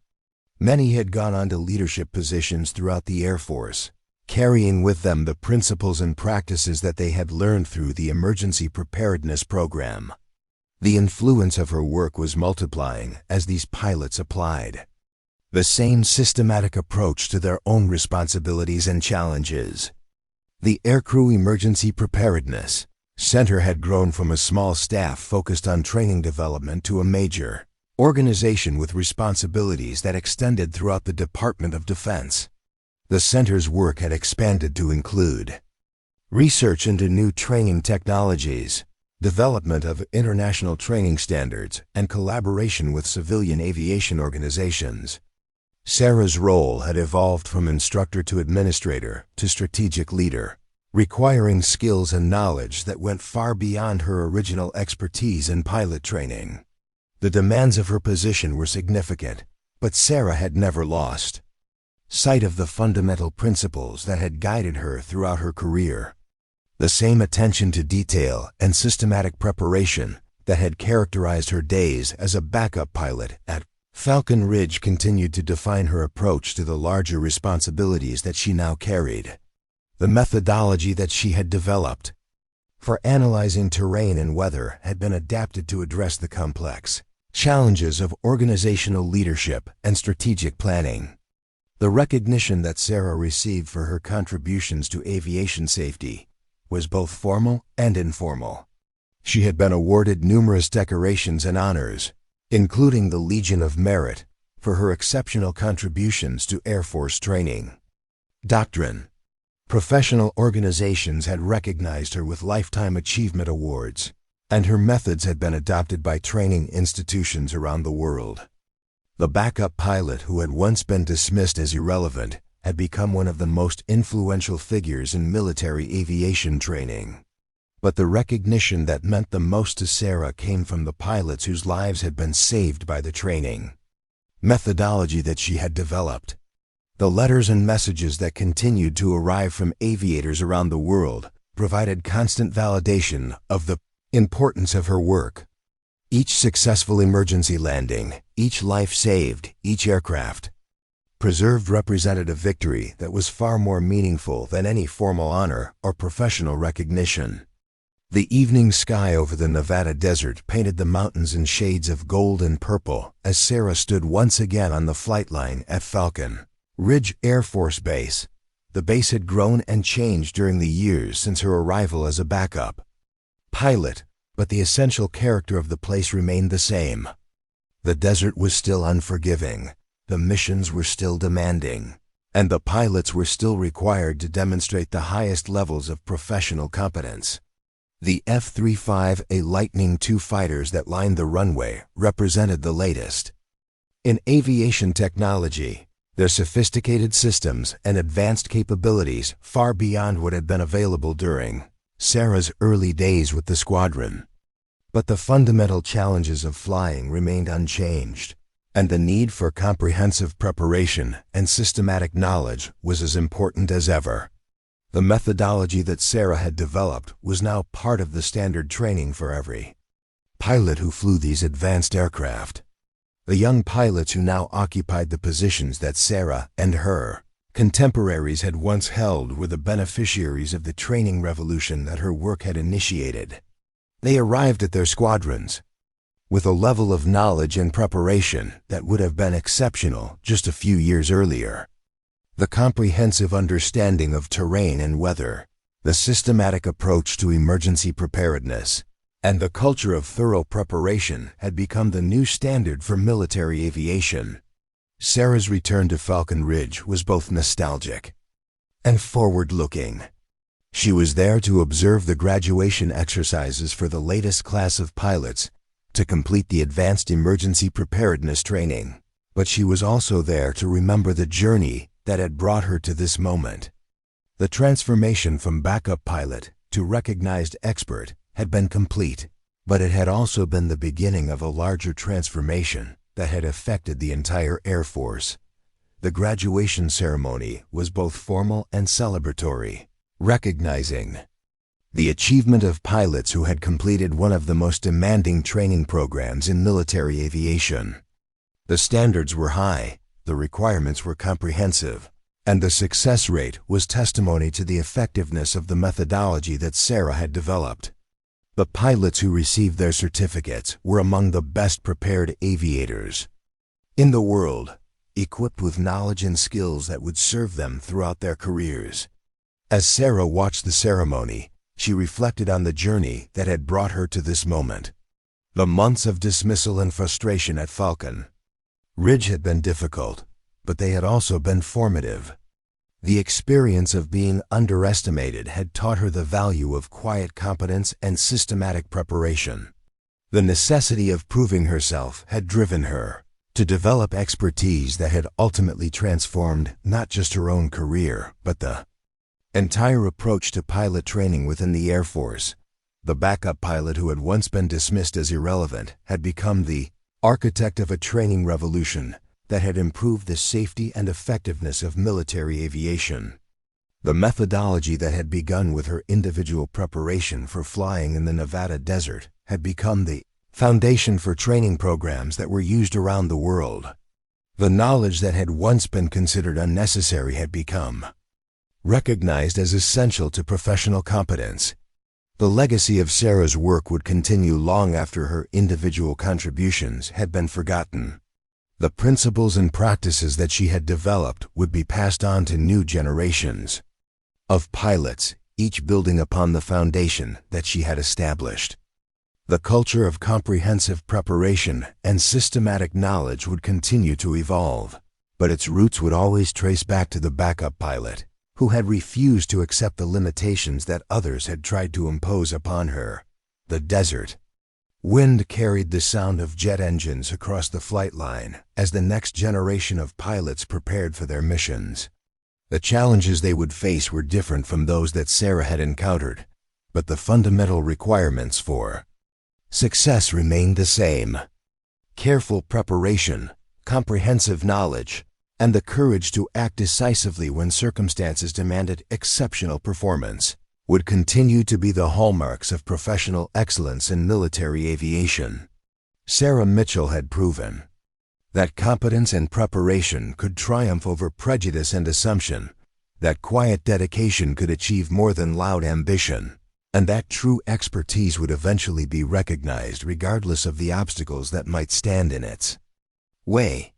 Many had gone on to leadership positions throughout the Air Force, carrying with them the principles and practices that they had learned through the Emergency Preparedness Program. The influence of her work was multiplying as these pilots applied the same systematic approach to their own responsibilities and challenges. The Aircrew Emergency Preparedness Center had grown from a small staff focused on training development to a major organization with responsibilities that extended throughout the Department of Defense. The center's work had expanded to include research into new training technologies, development of international training standards, and collaboration with civilian aviation organizations. Sarah's role had evolved from instructor to administrator to strategic leader, requiring skills and knowledge that went far beyond her original expertise in pilot training. The demands of her position were significant, but Sarah had never lost sight of the fundamental principles that had guided her throughout her career. The same attention to detail and systematic preparation that had characterized her days as a backup pilot at Falcon Ridge continued to define her approach to the larger responsibilities that she now carried. The methodology that she had developed for analyzing terrain and weather had been adapted to address the complex challenges of organizational leadership and strategic planning. The recognition that Sarah received for her contributions to aviation safety was both formal and informal. She had been awarded numerous decorations and honors, including the Legion of Merit, for her exceptional contributions to Air Force training. Doctrine. Professional organizations had recognized her with Lifetime Achievement Awards, and her methods had been adopted by training institutions around the world. The backup pilot who had once been dismissed as irrelevant had become one of the most influential figures in military aviation training. But the recognition that meant the most to Sarah came from the pilots whose lives had been saved by the training methodology that she had developed. The letters and messages that continued to arrive from aviators around the world provided constant validation of the importance of her work. Each successful emergency landing, each life saved, each aircraft preserved represented a victory that was far more meaningful than any formal honor or professional recognition. The evening sky over the Nevada desert painted the mountains in shades of gold and purple as Sarah stood once again on the flight line at Falcon Ridge Air Force Base. The base had grown and changed during the years since her arrival as a backup pilot, but the essential character of the place remained the same. The desert was still unforgiving, the missions were still demanding, and the pilots were still required to demonstrate the highest levels of professional competence. The F-35A Lightning II fighters that lined the runway represented the latest in aviation technology, their sophisticated systems and advanced capabilities far beyond what had been available during Sarah's early days with the squadron. But the fundamental challenges of flying remained unchanged, and the need for comprehensive preparation and systematic knowledge was as important as ever. The methodology that Sarah had developed was now part of the standard training for every pilot who flew these advanced aircraft. The young pilots who now occupied the positions that Sarah and her contemporaries had once held were the beneficiaries of the training revolution that her work had initiated. They arrived at their squadrons with a level of knowledge and preparation that would have been exceptional just a few years earlier. The comprehensive understanding of terrain and weather, the systematic approach to emergency preparedness, and the culture of thorough preparation had become the new standard for military aviation. Sarah's return to Falcon Ridge was both nostalgic and forward-looking. She was there to observe the graduation exercises for the latest class of pilots to complete the advanced emergency preparedness training, but she was also there to remember the journey that had brought her to this moment. The transformation from backup pilot to recognized expert had been complete, but it had also been the beginning of a larger transformation that had affected the entire Air Force. The graduation ceremony was both formal and celebratory, recognizing the achievement of pilots who had completed one of the most demanding training programs in military aviation. The standards were high, the requirements were comprehensive, and the success rate was testimony to the effectiveness of the methodology that Sarah had developed. The pilots who received their certificates were among the best prepared aviators in the world, equipped with knowledge and skills that would serve them throughout their careers. As Sarah watched the ceremony, she reflected on the journey that had brought her to this moment. The months of dismissal and frustration at Falcon Ridge had been difficult, but they had also been formative. The experience of being underestimated had taught her the value of quiet competence and systematic preparation. The necessity of proving herself had driven her to develop expertise that had ultimately transformed not just her own career, but the entire approach to pilot training within the Air Force. The backup pilot who had once been dismissed as irrelevant had become the architect of a training revolution that had improved the safety and effectiveness of military aviation. The methodology that had begun with her individual preparation for flying in the Nevada desert had become the foundation for training programs that were used around the world. The knowledge that had once been considered unnecessary had become recognized as essential to professional competence. The legacy of Sarah's work would continue long after her individual contributions had been forgotten. The principles and practices that she had developed would be passed on to new generations of pilots, each building upon the foundation that she had established. The culture of comprehensive preparation and systematic knowledge would continue to evolve, but its roots would always trace back to the backup pilot, who had refused to accept the limitations that others had tried to impose upon her. The desert wind carried the sound of jet engines across the flight line as the next generation of pilots prepared for their missions. The challenges they would face were different from those that Sarah had encountered, but the fundamental requirements for success remained the same: careful preparation, comprehensive knowledge, and the courage to act decisively when circumstances demanded exceptional performance would continue to be the hallmarks of professional excellence in military aviation. Sarah Mitchell had proven that competence and preparation could triumph over prejudice and assumption, that quiet dedication could achieve more than loud ambition, and that true expertise would eventually be recognized regardless of the obstacles that might stand in its way.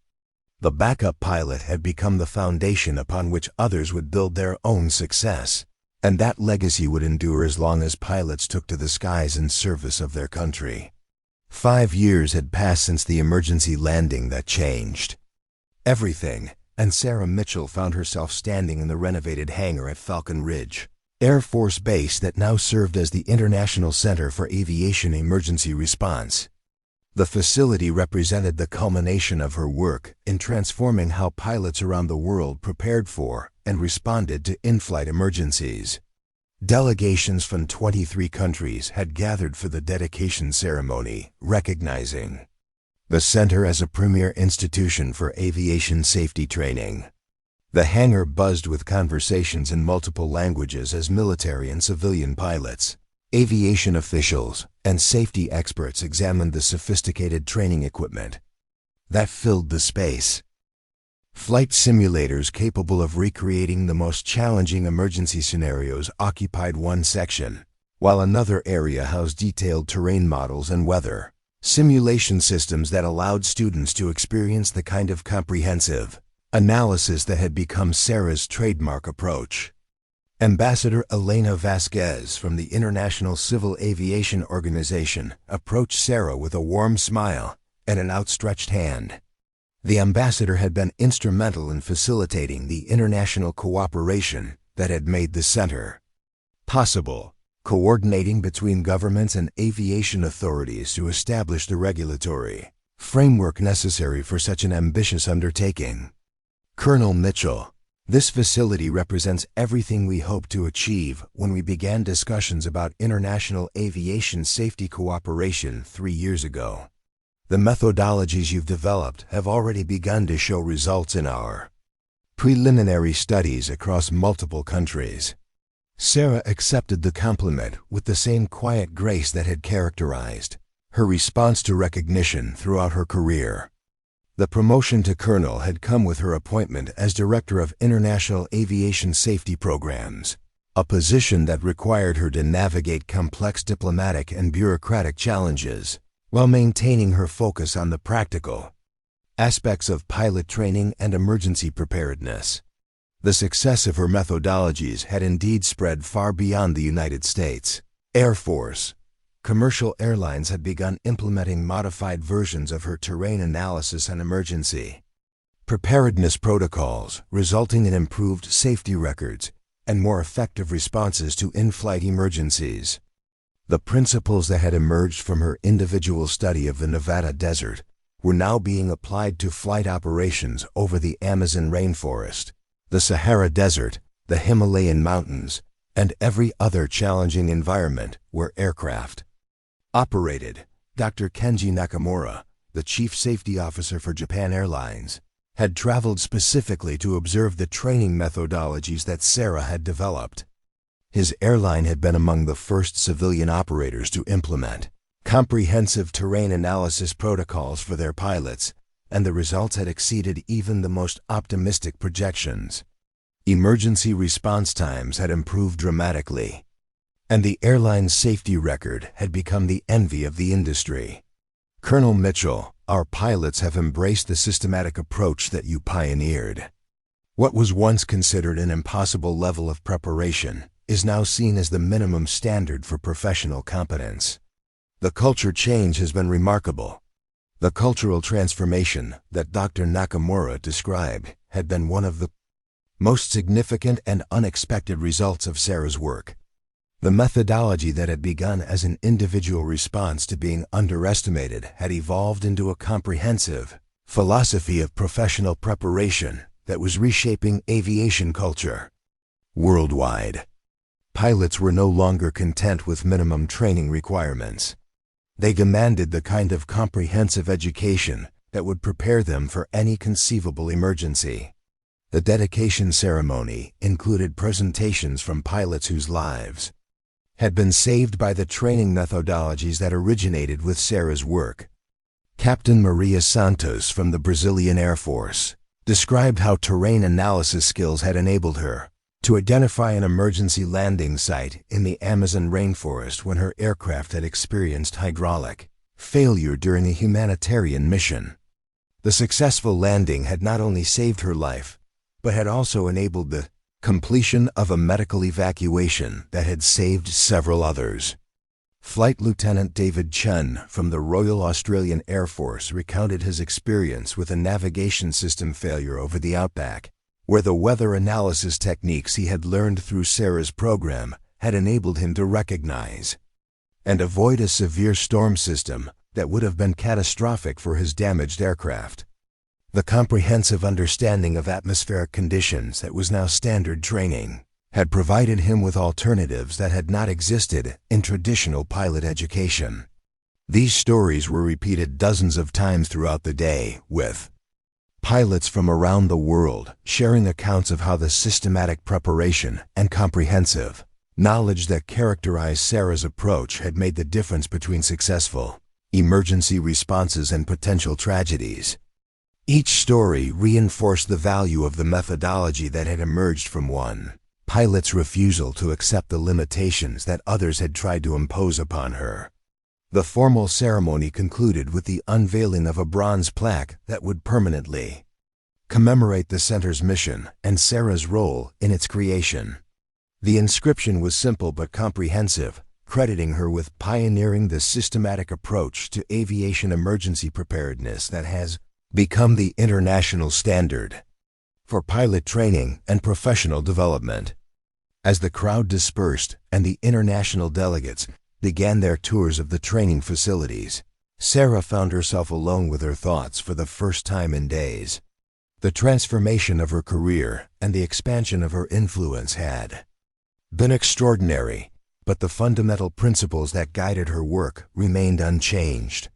The backup pilot had become the foundation upon which others would build their own success, and that legacy would endure as long as pilots took to the skies in service of their country. 5 years had passed since the emergency landing that changed everything, and Sarah Mitchell found herself standing in the renovated hangar at Falcon Ridge Air Force Base that now served as the International Center for Aviation Emergency Response. The facility represented the culmination of her work in transforming how pilots around the world prepared for and responded to in-flight emergencies. Delegations from 23 countries had gathered for the dedication ceremony, recognizing the center as a premier institution for aviation safety training. The hangar buzzed with conversations in multiple languages as military and civilian pilots, aviation officials, and safety experts examined the sophisticated training equipment that filled the space. Flight simulators capable of recreating the most challenging emergency scenarios occupied one section, while another area housed detailed terrain models and weather simulation systems that allowed students to experience the kind of comprehensive analysis that had become Sarah's trademark approach. Ambassador Elena Vasquez from the International Civil Aviation Organization approached Sarah with a warm smile and an outstretched hand. The ambassador had been instrumental in facilitating the international cooperation that had made the center possible, coordinating between governments and aviation authorities to establish the regulatory framework necessary for such an ambitious undertaking. Colonel Mitchell, this facility represents everything we hoped to achieve when we began discussions about international aviation safety cooperation 3 years ago. The methodologies you've developed have already begun to show results in our preliminary studies across multiple countries. Sarah accepted the compliment with the same quiet grace that had characterized her response to recognition throughout her career. The promotion to colonel had come with her appointment as Director of International Aviation Safety Programs, a position that required her to navigate complex diplomatic and bureaucratic challenges while maintaining her focus on the practical aspects of pilot training and emergency preparedness. The success of her methodologies had indeed spread far beyond the United States Air Force. Commercial airlines had begun implementing modified versions of her terrain analysis and emergency preparedness protocols, resulting in improved safety records and more effective responses to in-flight emergencies. The principles that had emerged from her individual study of the Nevada desert were now being applied to flight operations over the Amazon rainforest, the Sahara Desert, the Himalayan mountains, and every other challenging environment where aircraft operated. Dr. Kenji Nakamura, the Chief Safety Officer for Japan Airlines, had traveled specifically to observe the training methodologies that Sarah had developed. His airline had been among the first civilian operators to implement comprehensive terrain analysis protocols for their pilots, and the results had exceeded even the most optimistic projections. Emergency response times had improved dramatically, and the airline's safety record had become the envy of the industry. Colonel Mitchell, our pilots have embraced the systematic approach that you pioneered. What was once considered an impossible level of preparation is now seen as the minimum standard for professional competence. The culture change has been remarkable. The cultural transformation that Dr. Nakamura described had been one of the most significant and unexpected results of Sarah's work. The methodology that had begun as an individual response to being underestimated had evolved into a comprehensive philosophy of professional preparation that was reshaping aviation culture. Worldwide, pilots were no longer content with minimum training requirements. They demanded the kind of comprehensive education that would prepare them for any conceivable emergency. The dedication ceremony included presentations from pilots whose lives had been saved by the training methodologies that originated with Sarah's work. Captain Maria Santos from the Brazilian Air Force described how terrain analysis skills had enabled her to identify an emergency landing site in the Amazon rainforest when her aircraft had experienced hydraulic failure during a humanitarian mission. The successful landing had not only saved her life, but had also enabled the completion of a medical evacuation that had saved several others. Flight Lieutenant David Chun from the Royal Australian Air Force recounted his experience with a navigation system failure over the outback, where the weather analysis techniques he had learned through Sarah's program had enabled him to recognize and avoid a severe storm system that would have been catastrophic for his damaged aircraft. The comprehensive understanding of atmospheric conditions that was now standard training had provided him with alternatives that had not existed in traditional pilot education. These stories were repeated dozens of times throughout the day, with pilots from around the world sharing accounts of how the systematic preparation and comprehensive knowledge that characterized Sarah's approach had made the difference between successful emergency responses and potential tragedies. Each story reinforced the value of the methodology that had emerged from one pilot's refusal to accept the limitations that others had tried to impose upon her. The formal ceremony concluded with the unveiling of a bronze plaque that would permanently commemorate the center's mission and Sarah's role in its creation. The inscription was simple but comprehensive, crediting her with pioneering the systematic approach to aviation emergency preparedness that has become the international standard for pilot training and professional development. As the crowd dispersed and the international delegates began their tours of the training facilities, Sarah found herself alone with her thoughts for the first time in days. The transformation of her career and the expansion of her influence had been extraordinary, but the fundamental principles that guided her work remained unchanged.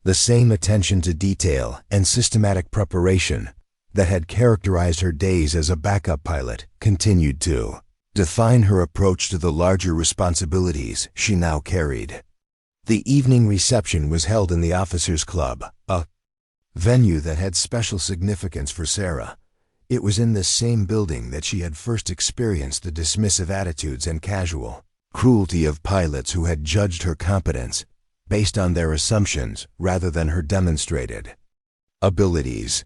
The same attention to detail and systematic preparation that had characterized her days as a backup pilot continued to define her approach to the larger responsibilities she now carried. The evening reception was held in the Officers' Club, a venue that had special significance for Sarah. It was in this same building that she had first experienced the dismissive attitudes and casual cruelty of pilots who had judged her competence based on their assumptions rather than her demonstrated abilities.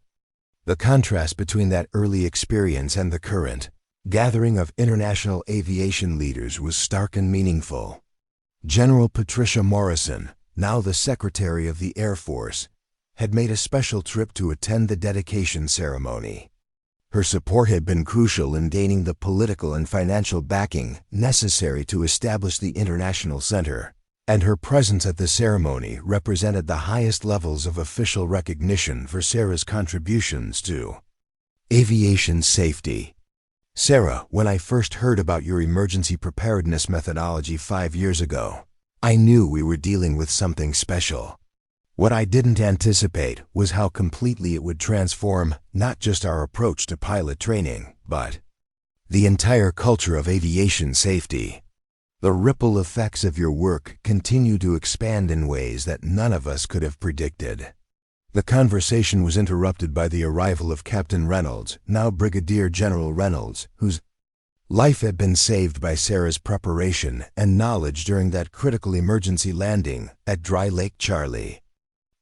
The contrast between that early experience and the current gathering of international aviation leaders was stark and meaningful. General Patricia Morrison, now the Secretary of the Air Force, had made a special trip to attend the dedication ceremony. Her support had been crucial in gaining the political and financial backing necessary to establish the International Center, and her presence at the ceremony represented the highest levels of official recognition for Sarah's contributions to aviation safety. Sarah, when I first heard about your emergency preparedness methodology 5 years ago, I knew we were dealing with something special. What I didn't anticipate was how completely it would transform not just our approach to pilot training, but the entire culture of aviation safety. The ripple effects of your work continue to expand in ways that none of us could have predicted. The conversation was interrupted by the arrival of Captain Reynolds, now Brigadier General Reynolds, whose life had been saved by Sarah's preparation and knowledge during that critical emergency landing at Dry Lake Charlie.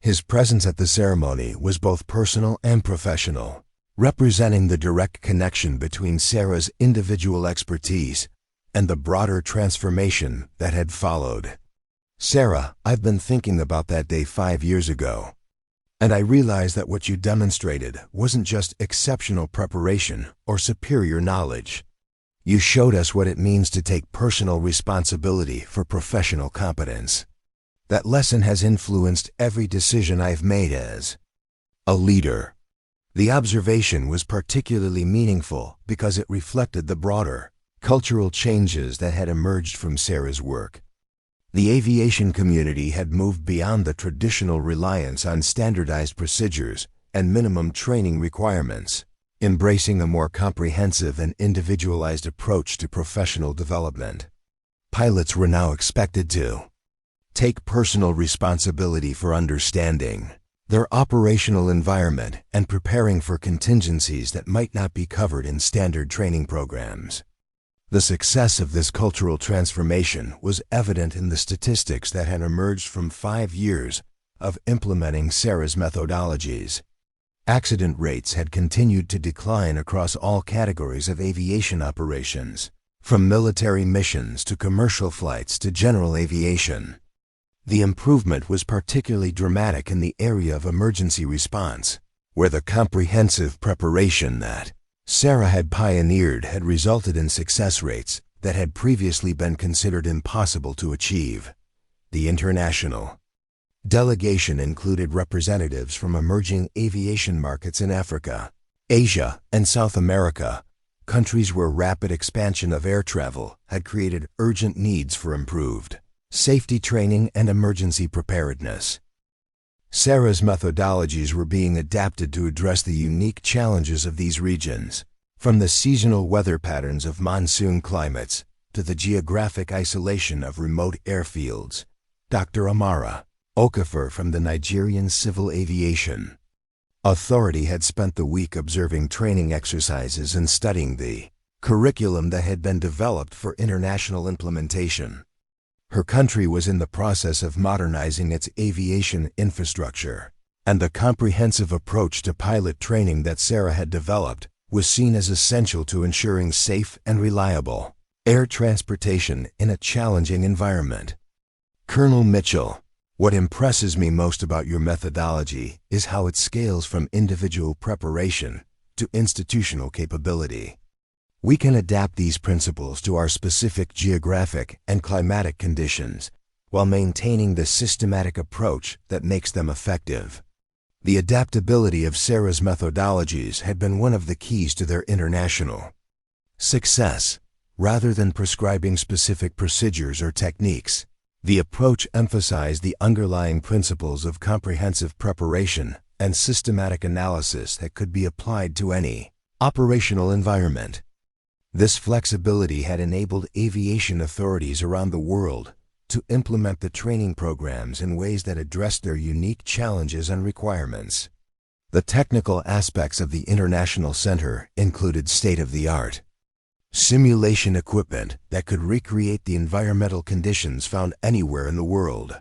His presence at the ceremony was both personal and professional, representing the direct connection between Sarah's individual expertise and the broader transformation that had followed. Sarah, I've been thinking about that day 5 years ago, and I realized that what you demonstrated wasn't just exceptional preparation or superior knowledge. You showed us what it means to take personal responsibility for professional competence. That lesson has influenced every decision I've made as a leader. The observation was particularly meaningful because it reflected the broader cultural changes that had emerged from Sarah's work. The aviation community had moved beyond the traditional reliance on standardized procedures and minimum training requirements, embracing a more comprehensive and individualized approach to professional development. Pilots were now expected to take personal responsibility for understanding their operational environment and preparing for contingencies that might not be covered in standard training programs. The success of this cultural transformation was evident in the statistics that had emerged from 5 years of implementing Sarah's methodologies. Accident rates had continued to decline across all categories of aviation operations, from military missions to commercial flights to general aviation. The improvement was particularly dramatic in the area of emergency response, where the comprehensive preparation that Sarah had pioneered had resulted in success rates that had previously been considered impossible to achieve. The international delegation included representatives from emerging aviation markets in Africa, Asia, and South America, countries where rapid expansion of air travel had created urgent needs for improved safety training and emergency preparedness. Sarah's methodologies were being adapted to address the unique challenges of these regions, from the seasonal weather patterns of monsoon climates to the geographic isolation of remote airfields. Dr. Amara Okafor from the Nigerian Civil Aviation Authority had spent the week observing training exercises and studying the curriculum that had been developed for international implementation. Her country was in the process of modernizing its aviation infrastructure, and the comprehensive approach to pilot training that Sarah had developed was seen as essential to ensuring safe and reliable air transportation in a challenging environment. Colonel Mitchell, what impresses me most about your methodology is how it scales from individual preparation to institutional capability. We can adapt these principles to our specific geographic and climatic conditions while maintaining the systematic approach that makes them effective. The adaptability of Sarah's methodologies had been one of the keys to their international success. Rather than prescribing specific procedures or techniques, the approach emphasized the underlying principles of comprehensive preparation and systematic analysis that could be applied to any operational environment. This flexibility had enabled aviation authorities around the world to implement the training programs in ways that addressed their unique challenges and requirements. The technical aspects of the International Center included state-of-the-art simulation equipment that could recreate the environmental conditions found anywhere in the world.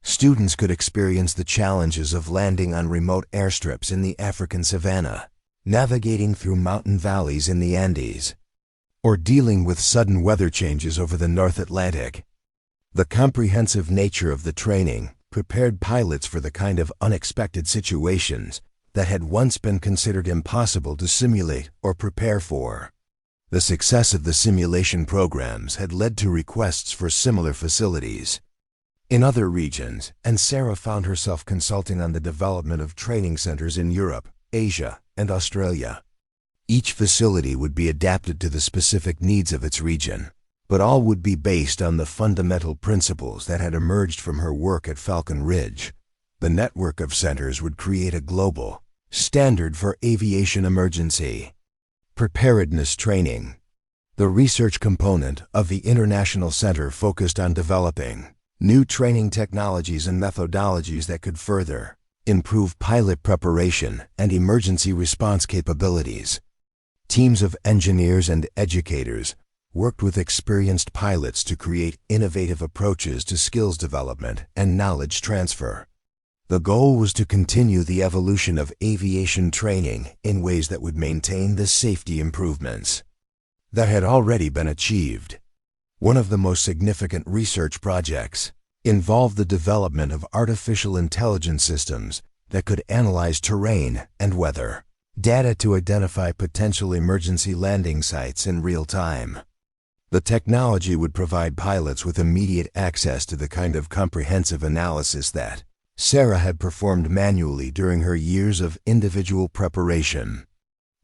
Students could experience the challenges of landing on remote airstrips in the African savanna, navigating through mountain valleys in the Andes, or dealing with sudden weather changes over the North Atlantic. The comprehensive nature of the training prepared pilots for the kind of unexpected situations that had once been considered impossible to simulate or prepare for. The success of the simulation programs had led to requests for similar facilities in other regions, and Sarah found herself consulting on the development of training centers in Europe, Asia, and Australia. Each facility would be adapted to the specific needs of its region, but all would be based on the fundamental principles that had emerged from her work at Falcon Ridge. The network of centers would create a global standard for aviation emergency preparedness training. The research component of the International Center focused on developing new training technologies and methodologies that could further improve pilot preparation and emergency response capabilities. Teams of engineers and educators worked with experienced pilots to create innovative approaches to skills development and knowledge transfer. The goal was to continue the evolution of aviation training in ways that would maintain the safety improvements that had already been achieved. One of the most significant research projects involved the development of artificial intelligence systems that could analyze terrain and weather data to identify potential emergency landing sites in real time. The technology would provide pilots with immediate access to the kind of comprehensive analysis that Sarah had performed manually during her years of individual preparation.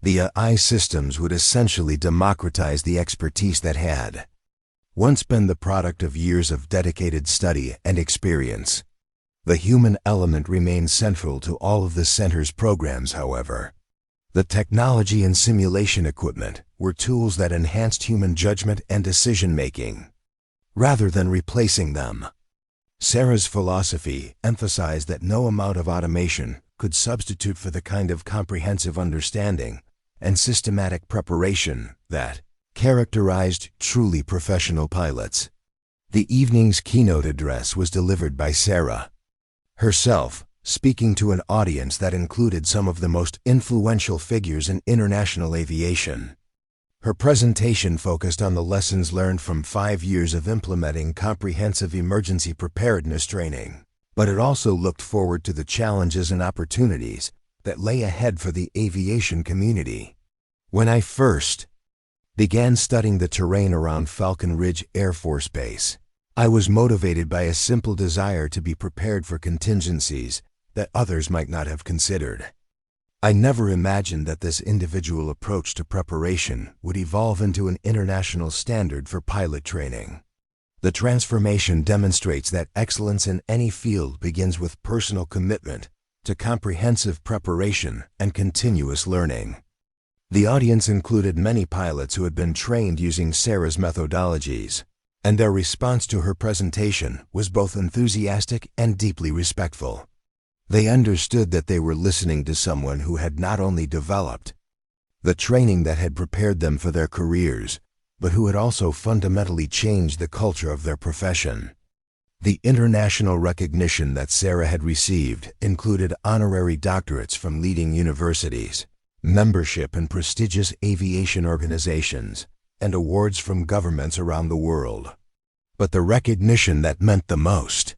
The AI systems would essentially democratize the expertise that had once been the product of years of dedicated study and experience. The human element remained central to all of the center's programs, however. The technology and simulation equipment were tools that enhanced human judgment and decision-making, rather than replacing them. Sarah's philosophy emphasized that no amount of automation could substitute for the kind of comprehensive understanding and systematic preparation that characterized truly professional pilots. The evening's keynote address was delivered by Sarah herself, speaking to an audience that included some of the most influential figures in international aviation. Her presentation focused on the lessons learned from 5 years of implementing comprehensive emergency preparedness training, but it also looked forward to the challenges and opportunities that lay ahead for the aviation community. When I first began studying the terrain around Falcon Ridge Air Force Base, I was motivated by a simple desire to be prepared for contingencies that others might not have considered. I never imagined that this individual approach to preparation would evolve into an international standard for pilot training. The transformation demonstrates that excellence in any field begins with personal commitment to comprehensive preparation and continuous learning. The audience included many pilots who had been trained using Sarah's methodologies, and their response to her presentation was both enthusiastic and deeply respectful. They understood that they were listening to someone who had not only developed the training that had prepared them for their careers, but who had also fundamentally changed the culture of their profession. The international recognition that Sarah had received included honorary doctorates from leading universities, membership in prestigious aviation organizations, and awards from governments around the world. But the recognition that meant the most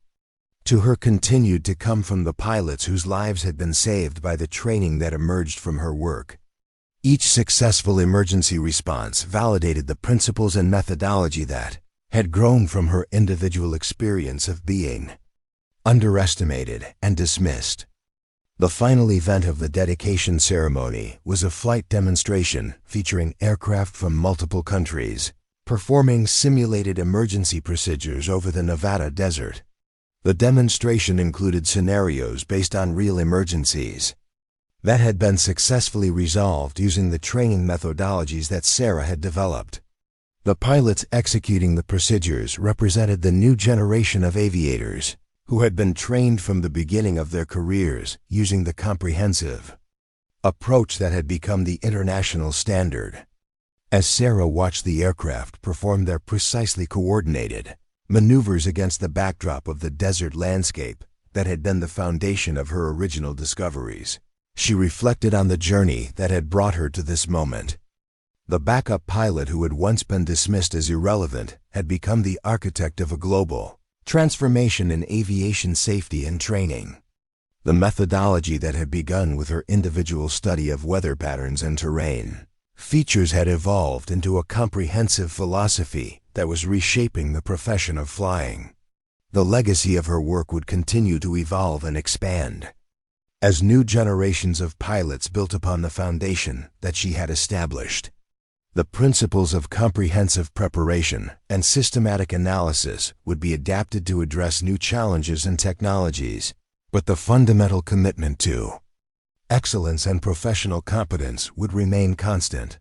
to her continued to come from the pilots whose lives had been saved by the training that emerged from her work. Each successful emergency response validated the principles and methodology that had grown from her individual experience of being underestimated and dismissed. The final event of the dedication ceremony was a flight demonstration featuring aircraft from multiple countries, performing simulated emergency procedures over the Nevada desert. The demonstration included scenarios based on real emergencies that had been successfully resolved using the training methodologies that Sarah had developed. The pilots executing the procedures represented the new generation of aviators who had been trained from the beginning of their careers using the comprehensive approach that had become the international standard. As Sarah watched the aircraft perform their precisely coordinated maneuvers against the backdrop of the desert landscape that had been the foundation of her original discoveries, she reflected on the journey that had brought her to this moment. The backup pilot who had once been dismissed as irrelevant had become the architect of a global transformation in aviation safety and training. The methodology that had begun with her individual study of weather patterns and terrain features had evolved into a comprehensive philosophy that was reshaping the profession of flying. The legacy of her work would continue to evolve and expand as new generations of pilots built upon the foundation that she had established. The principles of comprehensive preparation and systematic analysis would be adapted to address new challenges and technologies, but the fundamental commitment to excellence and professional competence would remain constant.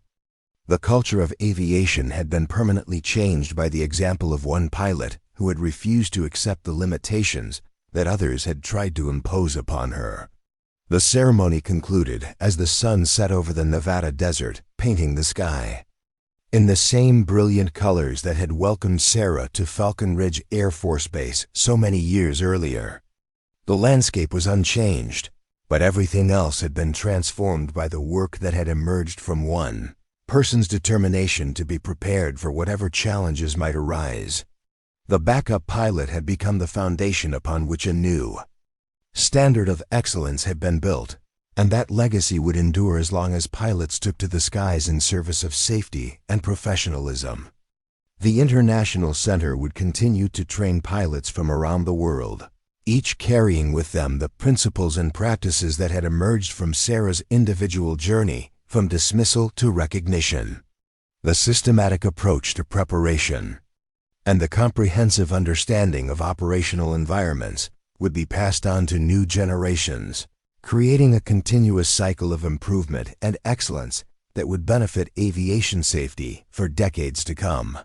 The culture of aviation had been permanently changed by the example of one pilot who had refused to accept the limitations that others had tried to impose upon her. The ceremony concluded as the sun set over the Nevada desert, painting the sky in the same brilliant colors that had welcomed Sarah to Falcon Ridge Air Force Base so many years earlier. The landscape was unchanged, but everything else had been transformed by the work that had emerged from one person's determination to be prepared for whatever challenges might arise. The backup pilot had become the foundation upon which a new standard of excellence had been built, and that legacy would endure as long as pilots took to the skies in service of safety and professionalism. The International Center would continue to train pilots from around the world, each carrying with them the principles and practices that had emerged from Sarah's individual journey, from dismissal to recognition. The systematic approach to preparation and the comprehensive understanding of operational environments would be passed on to new generations, creating a continuous cycle of improvement and excellence that would benefit aviation safety for decades to come.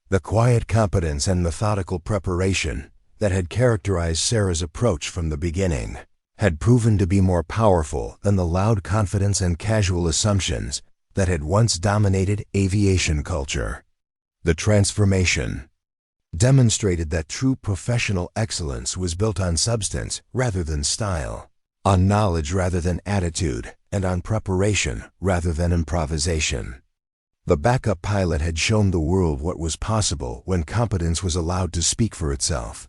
The quiet competence and methodical preparation that had characterized Sarah's approach from the beginning had proven to be more powerful than the loud confidence and casual assumptions that had once dominated aviation culture. The transformation demonstrated that true professional excellence was built on substance rather than style, on knowledge rather than attitude, and on preparation rather than improvisation. The backup pilot had shown the world what was possible when competence was allowed to speak for itself.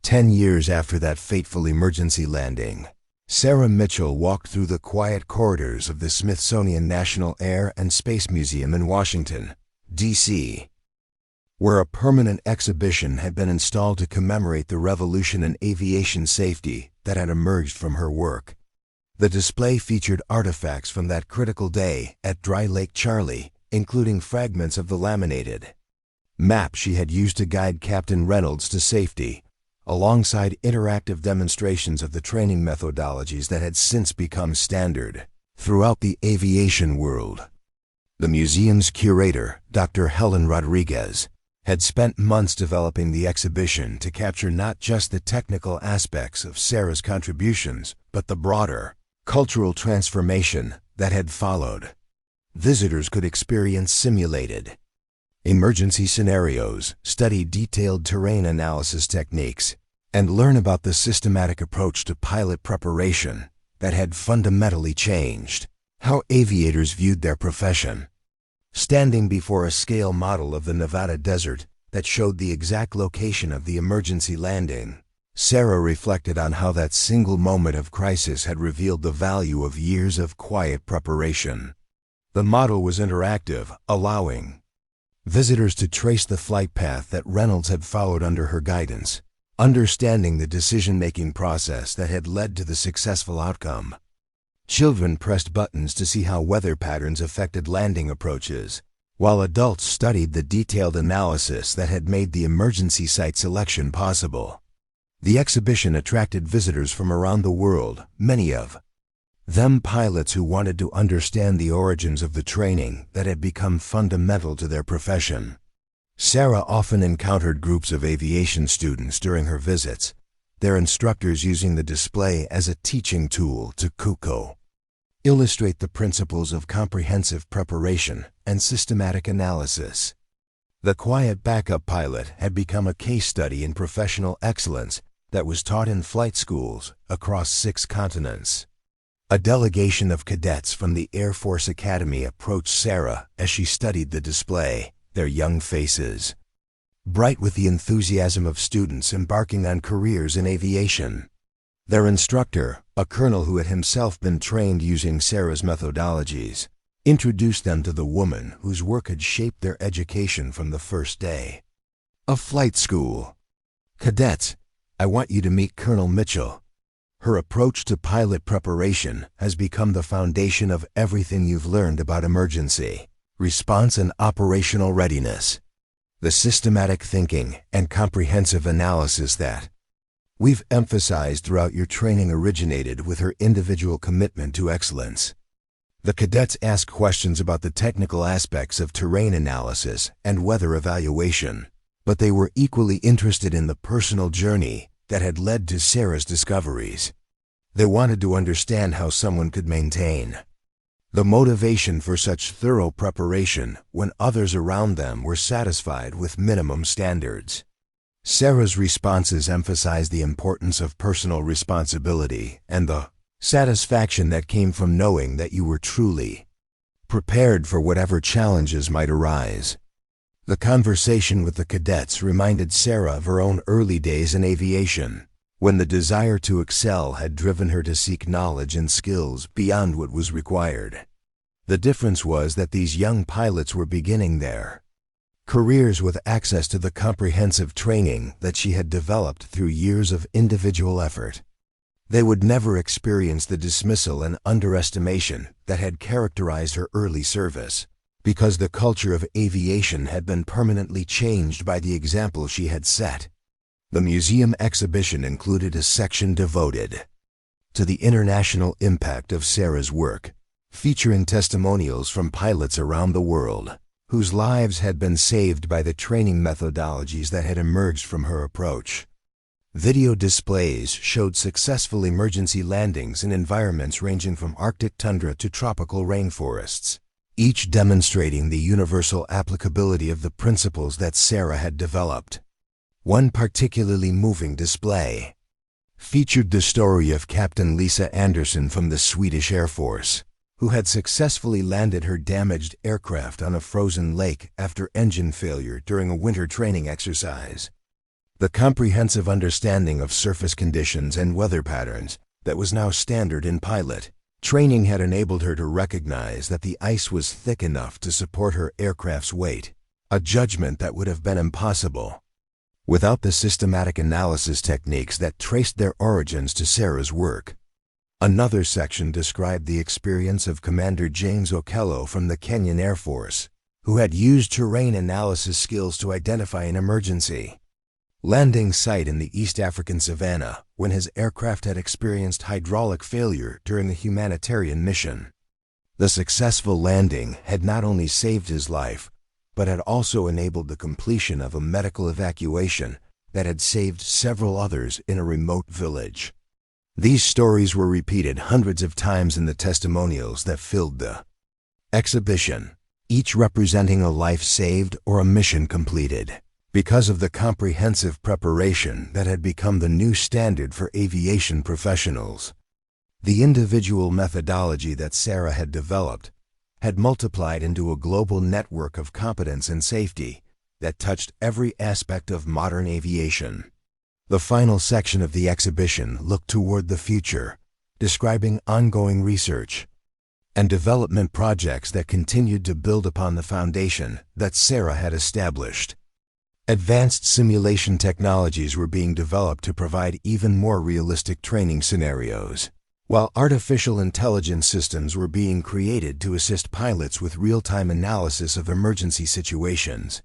10 years after that fateful emergency landing, Sarah Mitchell walked through the quiet corridors of the Smithsonian National Air and Space Museum in Washington, D.C., where a permanent exhibition had been installed to commemorate the revolution in aviation safety that had emerged from her work. The display featured artifacts from that critical day at Dry Lake Charlie, including fragments of the laminated map she had used to guide Captain Reynolds to safety, alongside interactive demonstrations of the training methodologies that had since become standard throughout the aviation world. The museum's curator, Dr. Helen Rodriguez, had spent months developing the exhibition to capture not just the technical aspects of Sarah's contributions, but the broader cultural transformation that had followed. Visitors could experience simulated emergency scenarios, study detailed terrain analysis techniques, and learn about the systematic approach to pilot preparation that had fundamentally changed how aviators viewed their profession. Standing before a scale model of the Nevada desert that showed the exact location of the emergency landing, Sarah reflected on how that single moment of crisis had revealed the value of years of quiet preparation. The model was interactive, allowing visitors to trace the flight path that Reynolds had followed under her guidance, understanding the decision-making process that had led to the successful outcome. Children pressed buttons to see how weather patterns affected landing approaches, while adults studied the detailed analysis that had made the emergency site selection possible. The exhibition attracted visitors from around the world, many of them pilots who wanted to understand the origins of the training that had become fundamental to their profession. Sarah often encountered groups of aviation students during her visits, their instructors using the display as a teaching tool to illustrate the principles of comprehensive preparation and systematic analysis. The quiet backup pilot had become a case study in professional excellence that was taught in flight schools across 6 continents. A delegation of cadets from the Air Force Academy approached Sarah as she studied the display, their young faces bright with the enthusiasm of students embarking on careers in aviation. Their instructor, a colonel who had himself been trained using Sarah's methodologies, introduced them to the woman whose work had shaped their education from the first day of flight school. "Cadets, I want you to meet Colonel Mitchell. Her approach to pilot preparation has become the foundation of everything you've learned about emergency response and operational readiness. The systematic thinking and comprehensive analysis that we've emphasized throughout your training originated with her individual commitment to excellence." The cadets asked questions about the technical aspects of terrain analysis and weather evaluation, but they were equally interested in the personal journey that had led to Sarah's discoveries. They wanted to understand how someone could maintain the motivation for such thorough preparation when others around them were satisfied with minimum standards. Sarah's responses emphasized the importance of personal responsibility and the satisfaction that came from knowing that you were truly prepared for whatever challenges might arise. The conversation with the cadets reminded Sarah of her own early days in aviation, when the desire to excel had driven her to seek knowledge and skills beyond what was required. The difference was that these young pilots were beginning their Careers with access to the comprehensive training that she had developed through years of individual effort. They would never experience the dismissal and underestimation that had characterized her early service, because the culture of aviation had been permanently changed by the example she had set. The museum exhibition included a section devoted to the international impact of Sarah's work, featuring testimonials from pilots around the world whose lives had been saved by the training methodologies that had emerged from her approach. Video displays showed successful emergency landings in environments ranging from Arctic tundra to tropical rainforests, each demonstrating the universal applicability of the principles that Sarah had developed. One particularly moving display featured the story of Captain Lisa Anderson from the Swedish Air Force, who had successfully landed her damaged aircraft on a frozen lake after engine failure during a winter training exercise. The comprehensive understanding of surface conditions and weather patterns that was now standard in pilot training had enabled her to recognize that the ice was thick enough to support her aircraft's weight, a judgment that would have been impossible without the systematic analysis techniques that traced their origins to Sarah's work. Another section described the experience of Commander James Okello from the Kenyan Air Force, who had used terrain analysis skills to identify an emergency landing site in the East African savannah when his aircraft had experienced hydraulic failure during a humanitarian mission. The successful landing had not only saved his life, but had also enabled the completion of a medical evacuation that had saved several others in a remote village. These stories were repeated hundreds of times in the testimonials that filled the exhibition, each representing a life saved or a mission completed, because of the comprehensive preparation that had become the new standard for aviation professionals. The individual methodology that Sarah had developed had multiplied into a global network of competence and safety that touched every aspect of modern aviation. The final section of the exhibition looked toward the future, describing ongoing research and development projects that continued to build upon the foundation that Sarah had established. Advanced simulation technologies were being developed to provide even more realistic training scenarios, while artificial intelligence systems were being created to assist pilots with real-time analysis of emergency situations.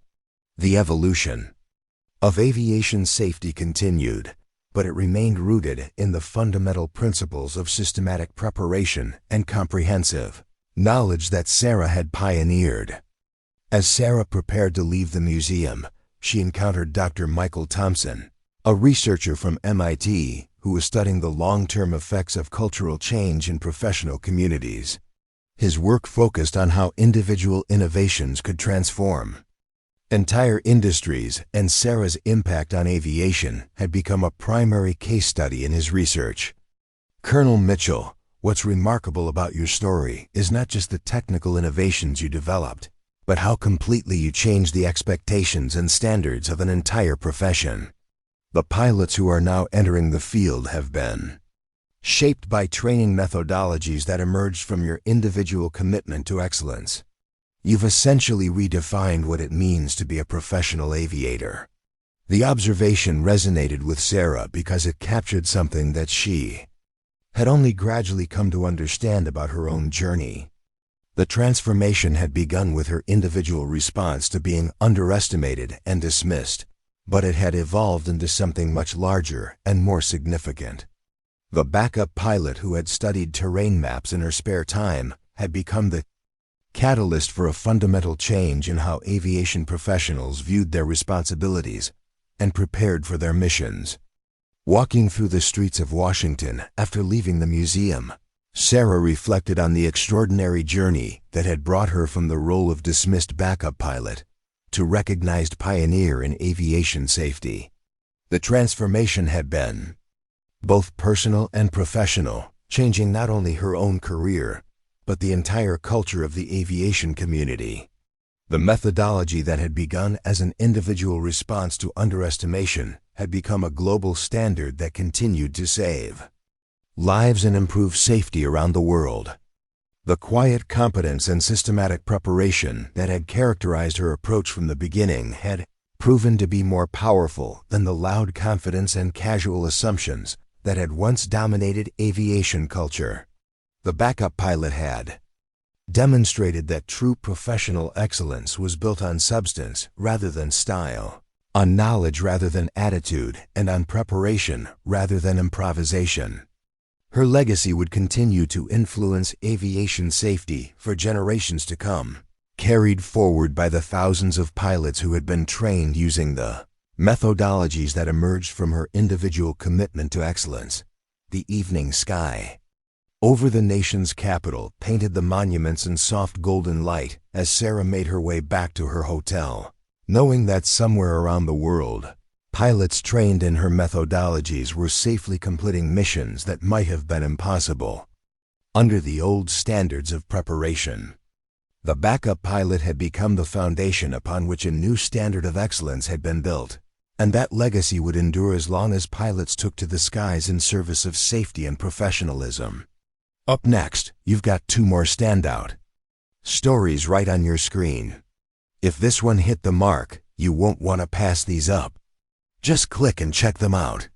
The evolution of aviation safety continued, but it remained rooted in the fundamental principles of systematic preparation and comprehensive knowledge that Sarah had pioneered. As Sarah prepared to leave the museum, she encountered Dr. Michael Thompson, a researcher from MIT who was studying the long-term effects of cultural change in professional communities. His work focused on how individual innovations could transform entire industries, and Sarah's impact on aviation had become a primary case study in his research. Colonel Mitchell, what's remarkable about your story is not just the technical innovations you developed, but how completely you changed the expectations and standards of an entire profession. The pilots who are now entering the field have been shaped by training methodologies that emerged from your individual commitment to excellence. You've essentially redefined what it means to be a professional aviator. The observation resonated with Sarah because it captured something that she had only gradually come to understand about her own journey. The transformation had begun with her individual response to being underestimated and dismissed, but it had evolved into something much larger and more significant. The backup pilot who had studied terrain maps in her spare time had become the catalyst for a fundamental change in how aviation professionals viewed their responsibilities and prepared for their missions. Walking through the streets of Washington after leaving the museum, Sarah reflected on the extraordinary journey that had brought her from the role of dismissed backup pilot to recognized pioneer in aviation safety. The transformation had been both personal and professional, changing not only her own career, but the entire culture of the aviation community. The methodology that had begun as an individual response to underestimation had become a global standard that continued to save lives and improve safety around the world. The quiet competence and systematic preparation that had characterized her approach from the beginning had proven to be more powerful than the loud confidence and casual assumptions that had once dominated aviation culture. The backup pilot had demonstrated that true professional excellence was built on substance rather than style, on knowledge rather than attitude, and on preparation rather than improvisation. Her legacy would continue to influence aviation safety for generations to come, carried forward by the thousands of pilots who had been trained using the methodologies that emerged from her individual commitment to excellence. The evening sky over the nation's capital painted the monuments in soft golden light as Sarah made her way back to her hotel, knowing that somewhere around the world, pilots trained in her methodologies were safely completing missions that might have been impossible under the old standards of preparation. The backup pilot had become the foundation upon which a new standard of excellence had been built, and that legacy would endure as long as pilots took to the skies in service of safety and professionalism. Up next, you've got two more standout stories right on your screen. If this one hit the mark, you won't want to pass these up. Just click and check them out.